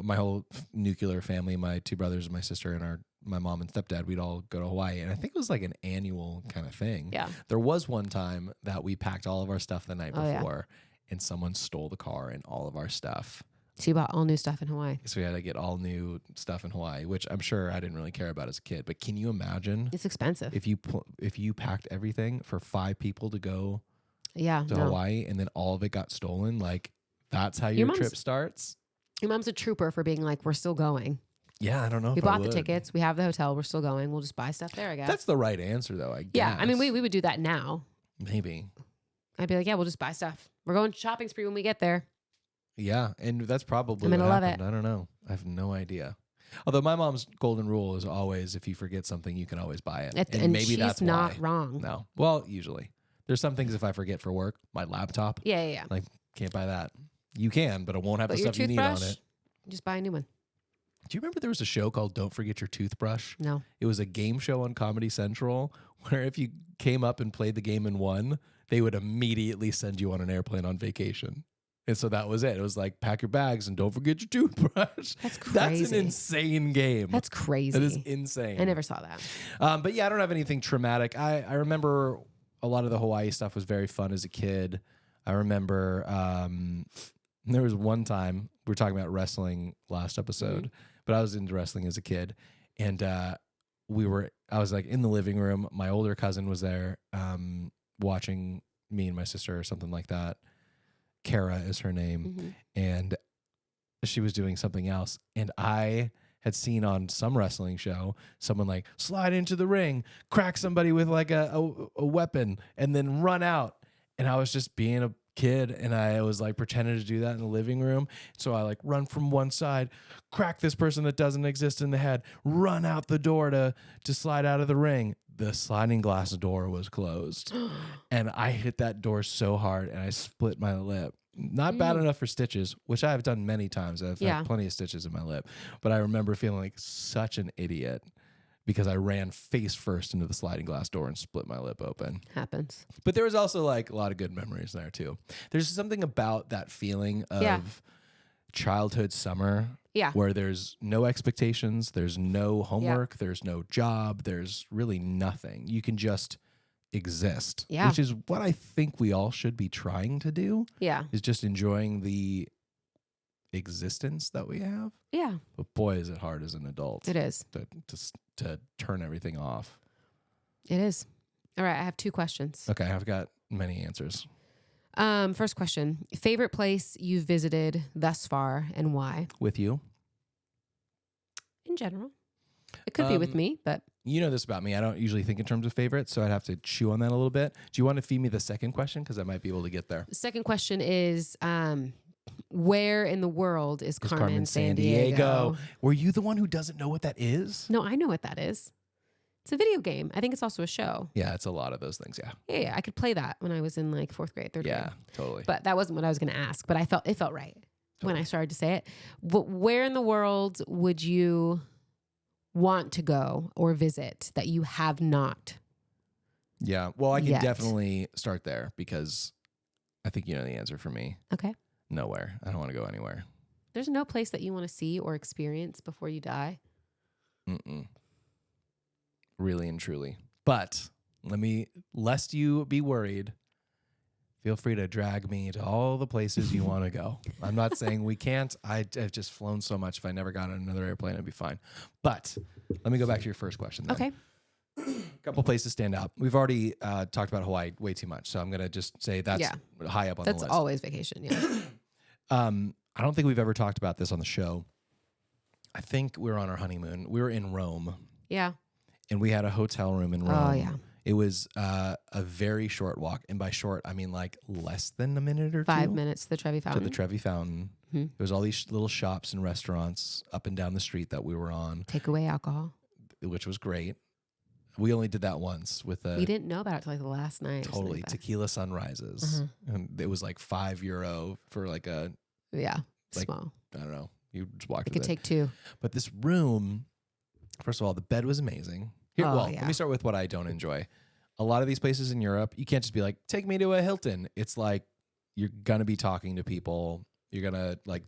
My whole nuclear family, my 2 brothers, my sister, and my mom and stepdad, we'd all go to Hawaii. And I think it was like an annual kind of thing. Yeah. There was one time that we packed all of our stuff the night Oh, yeah. before and someone stole the car and all of our stuff. So you bought all new stuff in Hawaii. So we had to get all new stuff in Hawaii, which I'm sure I didn't really care about as a kid. But can you imagine It's expensive. if you packed everything for 5 people to go Yeah. to No. Hawaii and then all of it got stolen? Like that's how your Your trip mom's- starts? Your mom's a trooper for being like, we're still going. Yeah, I don't know. We if I bought the would. tickets. We have the hotel. We're still going. We'll just buy stuff there, I guess. That's the right answer, though. I guess. yeah. I mean, we would do that now. maybe. I'd be like, yeah, we'll just buy stuff. We're going shopping spree when we get there. Yeah, and that's probably I'm what gonna love happened. it. I don't know. I have no idea. Although my mom's golden rule is always, if you forget something, you can always buy it. And maybe she's that's not why. wrong. No. Well, usually. There's some things if I forget for work, my laptop, Yeah. like, can't buy that. You can, but it won't have But the your stuff you need on toothbrush, it. just buy a new one. Do you remember there was a show called Don't Forget Your Toothbrush? No. It was a game show on Comedy Central where if you came up and played the game and won, they would immediately send you on an airplane on vacation. And so that was it. It was like, pack your bags and don't forget your toothbrush. That's crazy. That's an insane game. That's crazy. That is insane. I never saw that. But yeah, I don't have anything traumatic. I remember a lot of the Hawaii stuff was very fun as a kid. I remember there was one time, we were talking about wrestling last episode, but I was into wrestling as a kid. And I was like in the living room. My older cousin was there watching me and my sister or something like that. Kara is her name. And she was doing something else. And I had seen on some wrestling show someone like slide into the ring, crack somebody with like a weapon, and then run out. And I was just being a kid, and I was like pretending to do that in the living room. So I like run from one side, crack this person that doesn't exist in the head, run out the door to slide out of the ring. The sliding glass door was closed. And I hit that door so hard and I split my lip. Not bad enough for stitches, which I've done many times. I've had plenty of stitches in my lip. But I remember feeling like such an idiot because I ran face first into the sliding glass door and split my lip open. Happens. But there was also like a lot of good memories there too. There's something about that feeling of childhood summer where there's no expectations, there's no homework, there's no job, there's really nothing. You can just exist, which is what I think we all should be trying to do. Is just enjoying the existence that we have. But boy, is it hard as an adult. It is. To turn everything off. It is. All right, I have 2 questions. Okay, I've got many answers. First question. Favorite place you've visited thus far and why? With you? In general. It could be with me, but... You know this about me. I don't usually think in terms of favorites, so I'd have to chew on that a little bit. Do you want to feed me the second question? Because I might be able to get there. The second question is, where in the world is Carmen Sandiego? Were you the one who doesn't know what that is? No, I know what that is. It's a video game. I think it's also a show. Yeah, it's a lot of those things, yeah. Yeah, I could play that when I was in like 4th grade, 3rd grade. Yeah, totally. But that wasn't what I was going to ask, but it felt right when I started to say it. But where in the world would you want to go or visit that you have not? Yeah, well, I can yet? definitely start there because I think you know the answer for me. Okay. Nowhere. I don't want to go anywhere. There's no place that you want to see or experience before you die? Really and truly. But lest you be worried, feel free to drag me to all the places you want to go. I'm not saying we can't. I've just flown so much. If I never got on another airplane, I'd be fine. But let me go back to your first question then. Okay. A couple places stand out. We've already talked about Hawaii way too much, so I'm going to just say that's high up on the list. That's always vacation, yeah. I don't think we've ever talked about this on the show. I think we were on our honeymoon. We were in Rome. Yeah. And we had a hotel room in Rome. Oh, yeah. It was a very short walk. And by short, I mean like less than a minute or 5 minutes to the Trevi Fountain. To the Trevi Fountain. There was all these little shops and restaurants up and down the street that we were on. Takeaway alcohol. Which was great. We only did that once with we didn't know about it till like the last night. Totally. Tequila sunrises. And it was like €5 for like a... Yeah. Like, small. I don't know. You just walked You could take 2. But this room, first of all, the bed was amazing. Let me start with what I don't enjoy. A lot of these places in Europe, you can't just be like, take me to a Hilton. It's like, you're going to be talking to people. You're going to like,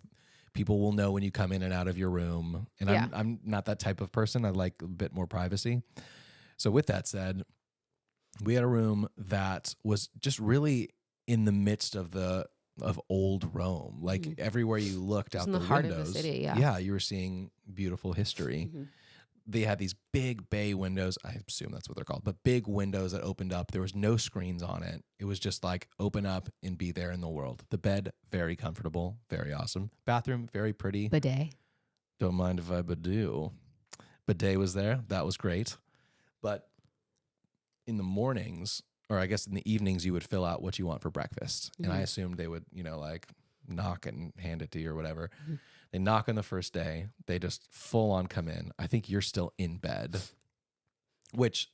people will know when you come in and out of your room. And I'm not that type of person. I like a bit more privacy. So with that said, we had a room that was just really in the midst of old Rome. Like everywhere you looked out the heart windows, of the city, you were seeing beautiful history. They had these big bay windows. I assume that's what they're called, but big windows that opened up. There was no screens on it. It was just like open up and be there in the world. The bed, very comfortable, very awesome. Bathroom, very pretty. Bidet. Don't mind if I do. Bidet was there. That was great. But in the mornings, or I guess in the evenings, you would fill out what you want for breakfast. And I Mhm. assumed they would, like knock and hand it to you or whatever. Mhm. They knock on the first day. They just full on come in. I think you're still in bed, which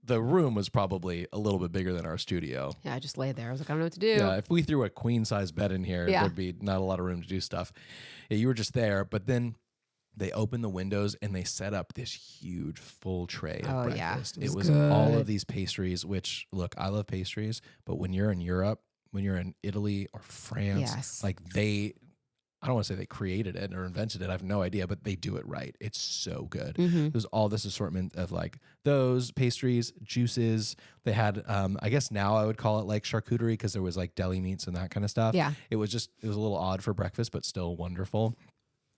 the room was probably a little bit bigger than our studio. Yeah, I just laid there. I was like, I don't know what to do. Yeah, if we threw a queen size bed in here, Yeah. there'd be not a lot of room to do stuff. Yeah, you were just there, but then they opened the windows and they set up this huge full tray of Oh, yeah. breakfast. It It was was all good. of these pastries, which look, I love pastries, but when you're in Europe, when you're in Italy or France, Yes. like I don't want to say they created it or invented it. I have no idea, but they do it right. It's so good. Mm-hmm. There's all this assortment of like those pastries, juices. They had, I guess now I would call it like charcuterie because there was like deli meats and that kind of stuff. Yeah. It was a little odd for breakfast, but still wonderful.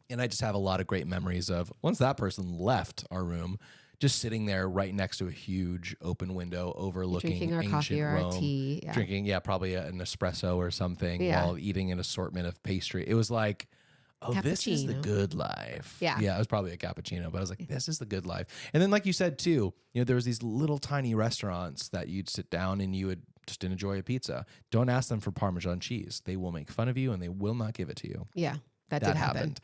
And I just have a lot of great memories of once that person left our room, just sitting there right next to a huge open window overlooking Drinking our ancient coffee or Rome, our tea. Yeah. drinking, probably an espresso or something Yeah. while eating an assortment of pastry. It was like, oh, this is the Cappuccino. good life. Yeah. Yeah, it was probably a cappuccino, but I was like, this is the good life. And then, like you said, too, there was these little tiny restaurants that you'd sit down and you would just enjoy a pizza. Don't ask them for Parmesan cheese. They will make fun of you and they will not give it to you. Yeah. That did happen.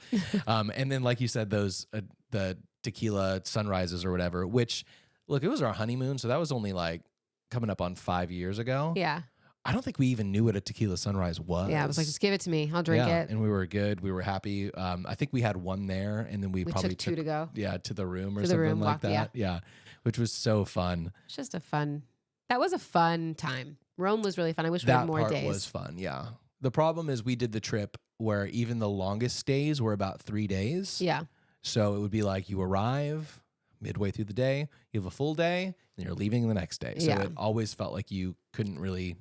And then, like you said, those the tequila sunrises or whatever, which, look, it was our honeymoon. So that was only like coming up on 5 years ago. Yeah. I don't think we even knew what a tequila sunrise was. Yeah. I was like, just give it to me. I'll drink it. And we were good. We were happy. I think we had one there, and then we probably took two to go. Yeah, to the room or To the something room, like walked, that. Yeah, which was so fun. It's just that was a fun time. Rome was really fun. I wish we That had more part days. was fun. Yeah. The problem is we did the trip where even the longest stays were about 3 days. Yeah. So it would be like you arrive midway through the day, you have a full day, and you're leaving the next day. So Yeah. it always felt like you couldn't really.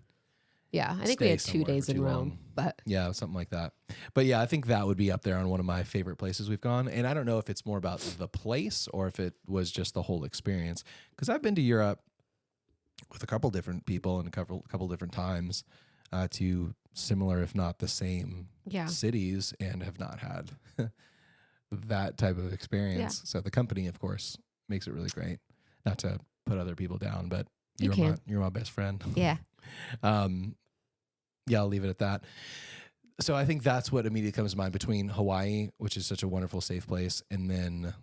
Yeah. I think Stay we had 2 somewhere days for in too Rome, long. but Yeah, something like that. But yeah, I think that would be up there on one of my favorite places we've gone. And I don't know if it's more about the place or if it was just the whole experience. Because I've been to Europe with a couple different people and a couple different times to similar, if not the same, yeah. cities, and have not had that type of experience. So the company, of course, makes it really great. Not to put other people down, but you're my best friend. Yeah. Yeah, I'll leave it at that. So I think that's what immediately comes to mind between Hawaii, which is such a wonderful, safe place, and then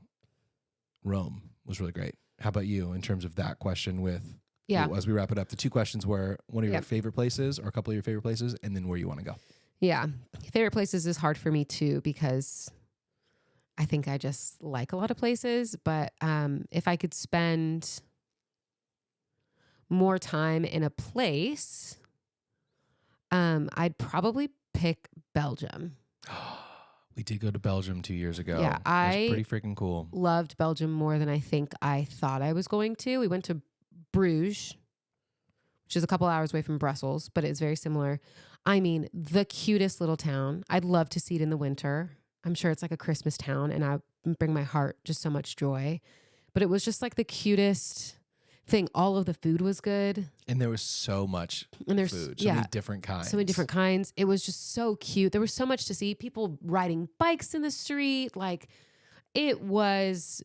Rome was really great. How about you in terms of that question with, as we wrap it up, the 2 questions were one of your favorite places or a couple of your favorite places, and then where you want to go. Yeah. Favorite places is hard for me too, because I think I just like a lot of places, but if I could spend more time in a place, I'd probably pick Belgium. We did go to Belgium 2 years ago. Yeah, it was pretty freaking cool. Loved Belgium more than I think I thought I was going to. We went to Bruges, which is a couple hours away from Brussels, but it's very similar. I mean, the cutest little town. I'd love to see it in the winter. I'm sure it's like a Christmas town, and I bring my heart just so much joy. But it was just like the cutest thing. All of the food was good. And there was so much And there's food, so many different kinds. So many different kinds. It was just so cute. There was so much to see. People riding bikes in the street. Like, it was,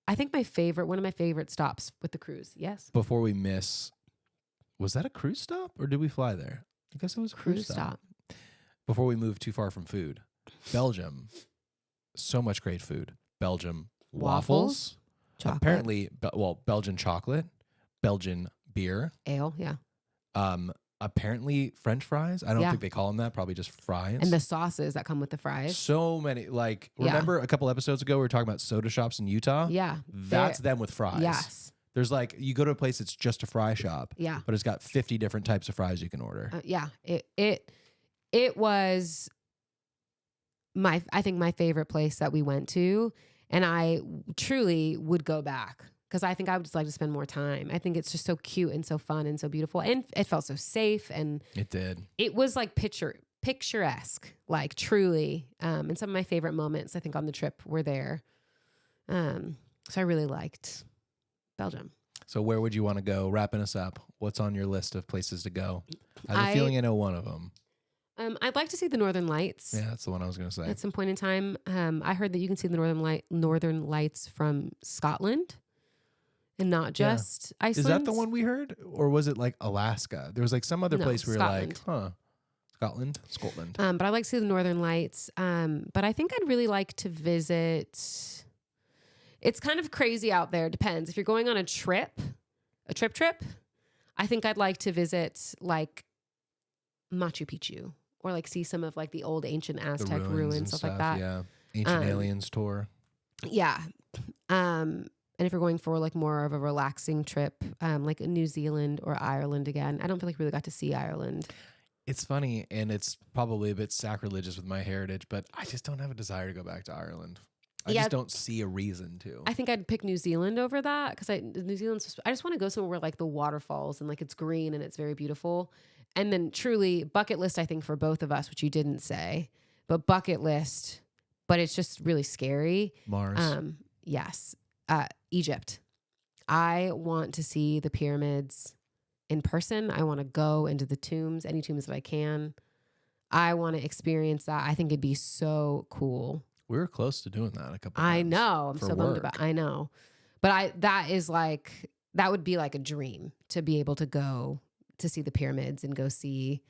I think one of my favorite stops with the cruise. Yes. Before we miss, was that a cruise stop or did we fly there? I guess it was a cruise stop. Before we moved too far from food. Belgium, so much great food. Belgium waffles. Chocolate. Apparently, Belgian chocolate, Belgian beer. Ale, yeah. Apparently French fries. I don't think they call them that. Probably just fries. And the sauces that come with the fries. So many. Like, remember a couple episodes ago we were talking about soda shops in Utah? Yeah. That's them with fries. Yes. There's like, you go to a place that's just a fry shop. Yeah. But it's got 50 different types of fries you can order. Yeah. It was I think my favorite place that we went to, and I truly would go back because I think I would just like to spend more time. I think it's just so cute and so fun and so beautiful, and it felt so safe, and it did. It was like picturesque, like truly. And some of my favorite moments I think on the trip were there. So I really liked Belgium. So where would you want to go? Wrapping us up, what's on your list of places to go? I have a feeling I know one of them. I'd like to see the Northern Lights. Yeah, that's the one I was going to say. At some point in time, I heard that you can see the Northern Lights from Scotland, and not just Iceland. Is that the one we heard? Or was it like Alaska? There was like some other No, place we were like, Scotland. Scotland. But I like to see the Northern Lights. But I think I'd really like to visit. It's kind of crazy out there. Depends. If you're going on a trip, I think I'd like to visit like Machu Picchu or like see some of like the old ancient Aztec ruins, stuff like that. Yeah. Ancient Aliens tour. Yeah. And if you're going for like more of a relaxing trip, like New Zealand or Ireland again, I don't feel like we really got to see Ireland. It's funny, and it's probably a bit sacrilegious with my heritage, but I just don't have a desire to go back to Ireland. I just don't see a reason to. I think I'd pick New Zealand over that because New Zealand's. I just want to go somewhere where like the waterfalls and like it's green and it's very beautiful. And then truly bucket list, I think for both of us, which you didn't say, but bucket list, but it's just really scary. Mars. Yes. Egypt. I want to see the pyramids in person. I want to go into the tombs, any tombs that I can. I want to experience that. I think it'd be so cool. We were close to doing that a couple times. I know. I'm for so bummed work. about. I know, but that would be like a dream to be able to go to see the pyramids and go see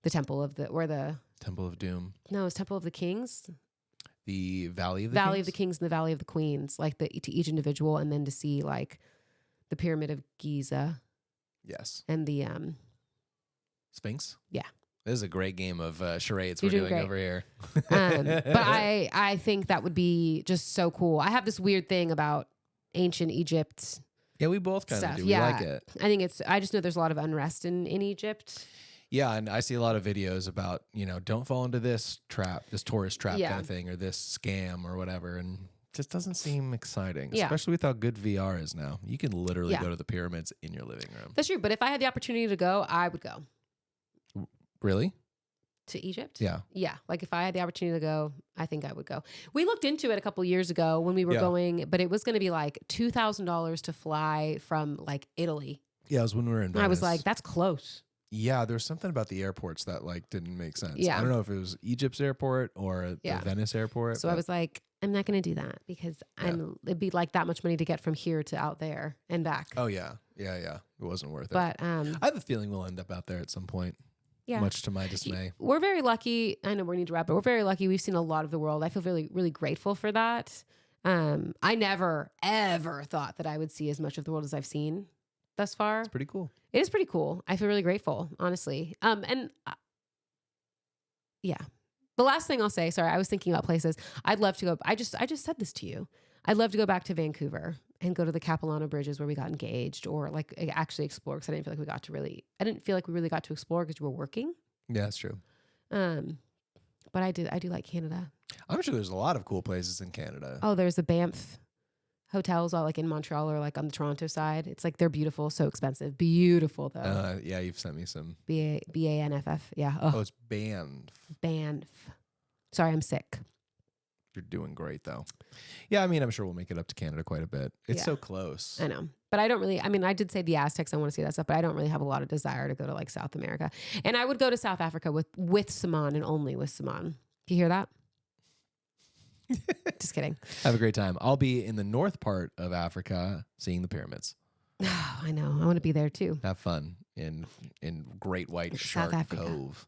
the Temple of Temple of Doom. No, it's Temple of the Kings. The Valley of the Valley Kings? of the Kings and the Valley of the Queens, like to each individual, and then to see like the Pyramid of Giza. Yes. And the Sphinx? Yeah. This is a great game of charades You're we're doing doing great. over here. but I think that would be just so cool. I have this weird thing about ancient Egypt. Yeah, we both kind of Stuff. do. Yeah. We like it. I just know there's a lot of unrest in Egypt. Yeah, and I see a lot of videos about, don't fall into this trap, this tourist trap Yeah. kind of thing, or this scam or whatever. And it just doesn't seem exciting, Yeah. especially with how good VR is now. You can literally Yeah. go to the pyramids in your living room. That's true. But if I had the opportunity to go, I would go Really? to Egypt. Yeah. Yeah. Like if I had the opportunity to go, I think I would go. We looked into it a couple years ago when we were Yeah. going, but it was going to be like $2,000 to fly from like Italy. Yeah, it was when we were in And Venice. I was like, that's close. Yeah, there's something about the airports that didn't make sense. Yeah. I don't know if it was Egypt's airport or the Yeah. Venice airport. So I was like, I'm not going to do that because it'd be like that much money to get from here to out there and back. Oh yeah. Yeah. It wasn't worth it. But I have a feeling we'll end up out there at some point. yeah. Much to my dismay. We're very lucky. I know we need to wrap, but we're very lucky. We've seen a lot of the world. I feel really, really grateful for that. I never, ever thought that I would see as much of the world as I've seen thus far. It's pretty cool. It is pretty cool. I feel really grateful, honestly. Yeah. The last thing I'll say, sorry, I was thinking about places I'd love to go. I just said this to you. I'd love to go back to Vancouver and go to the Capilano Bridges where we got engaged, or like actually explore, because I didn't feel like we really got to explore because you were working. Yeah, that's true. But I do like Canada. I'm sure there's a lot of cool places in Canada. Oh, there's the Banff hotels all like in Montreal or like on the Toronto side. It's like they're beautiful, so expensive. Beautiful though. Yeah, you've sent me some. Banff. Yeah. Oh, it's Banff. Banff. Sorry, I'm sick. You're doing great though. Yeah, I mean, I'm sure we'll make it up to Canada quite a bit. It's Yeah. so close. I know. But I don't really, I did say the Aztecs, I want to see that stuff, but I don't really have a lot of desire to go to like South America. And I would go to South Africa with Saman and only with Saman. Do you hear that? Just kidding. Have a great time. I'll be in the north part of Africa seeing the pyramids. I know. I want to be there too. Have fun in Great White South Shark Africa. Cove.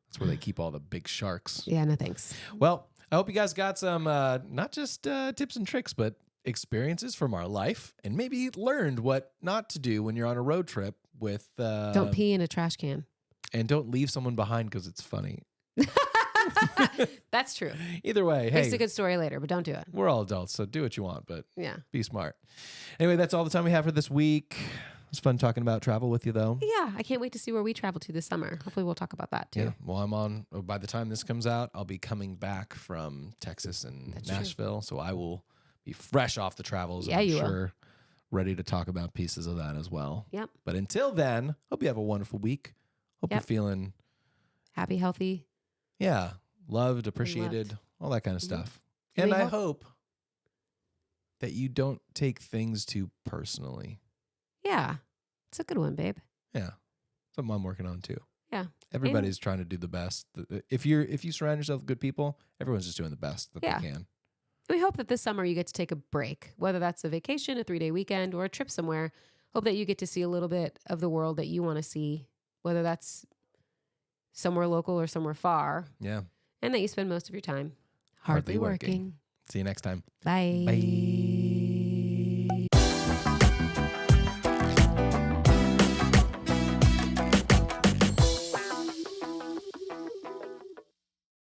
That's where they keep all the big sharks. Yeah, no thanks. Well, I hope you guys got some not just tips and tricks, but experiences from our life, and maybe learned what not to do when you're on a road trip with. Don't pee in a trash can. And don't leave someone behind because it's funny. That's true. Either way, It's a hey, good story later, but don't do it. we're all adults, so do what you want, but Yeah. be smart. Anyway, that's all the time we have for this week. It was fun talking about travel with you, though. Yeah. I can't wait to see where we travel to this summer. Hopefully we'll talk about that too. Yeah. Well, by the time this comes out, I'll be coming back from Texas and That's true. Nashville. So I will be fresh off the travels. Yeah, I'm you will. sure ready to talk about pieces of that as well. Yep. But until then, hope you have a wonderful week. Hope you're Yep. feeling, Happy, healthy. loved, appreciated, loved. all that kind of Mhm. stuff. And And we I hope that you don't take things too personally. Yeah. It's a good one, babe. Yeah. Something I'm working on too. Yeah. Everybody's trying to do the best. If you surround yourself with good people, everyone's just doing the best that Yeah. they can. We hope that this summer you get to take a break, whether that's a vacation, a 3-day weekend, or a trip somewhere. Hope that you get to see a little bit of the world that you want to see, whether that's somewhere local or somewhere far. Yeah. And that you spend most of your time Hardly working. See you next time. Bye. Bye.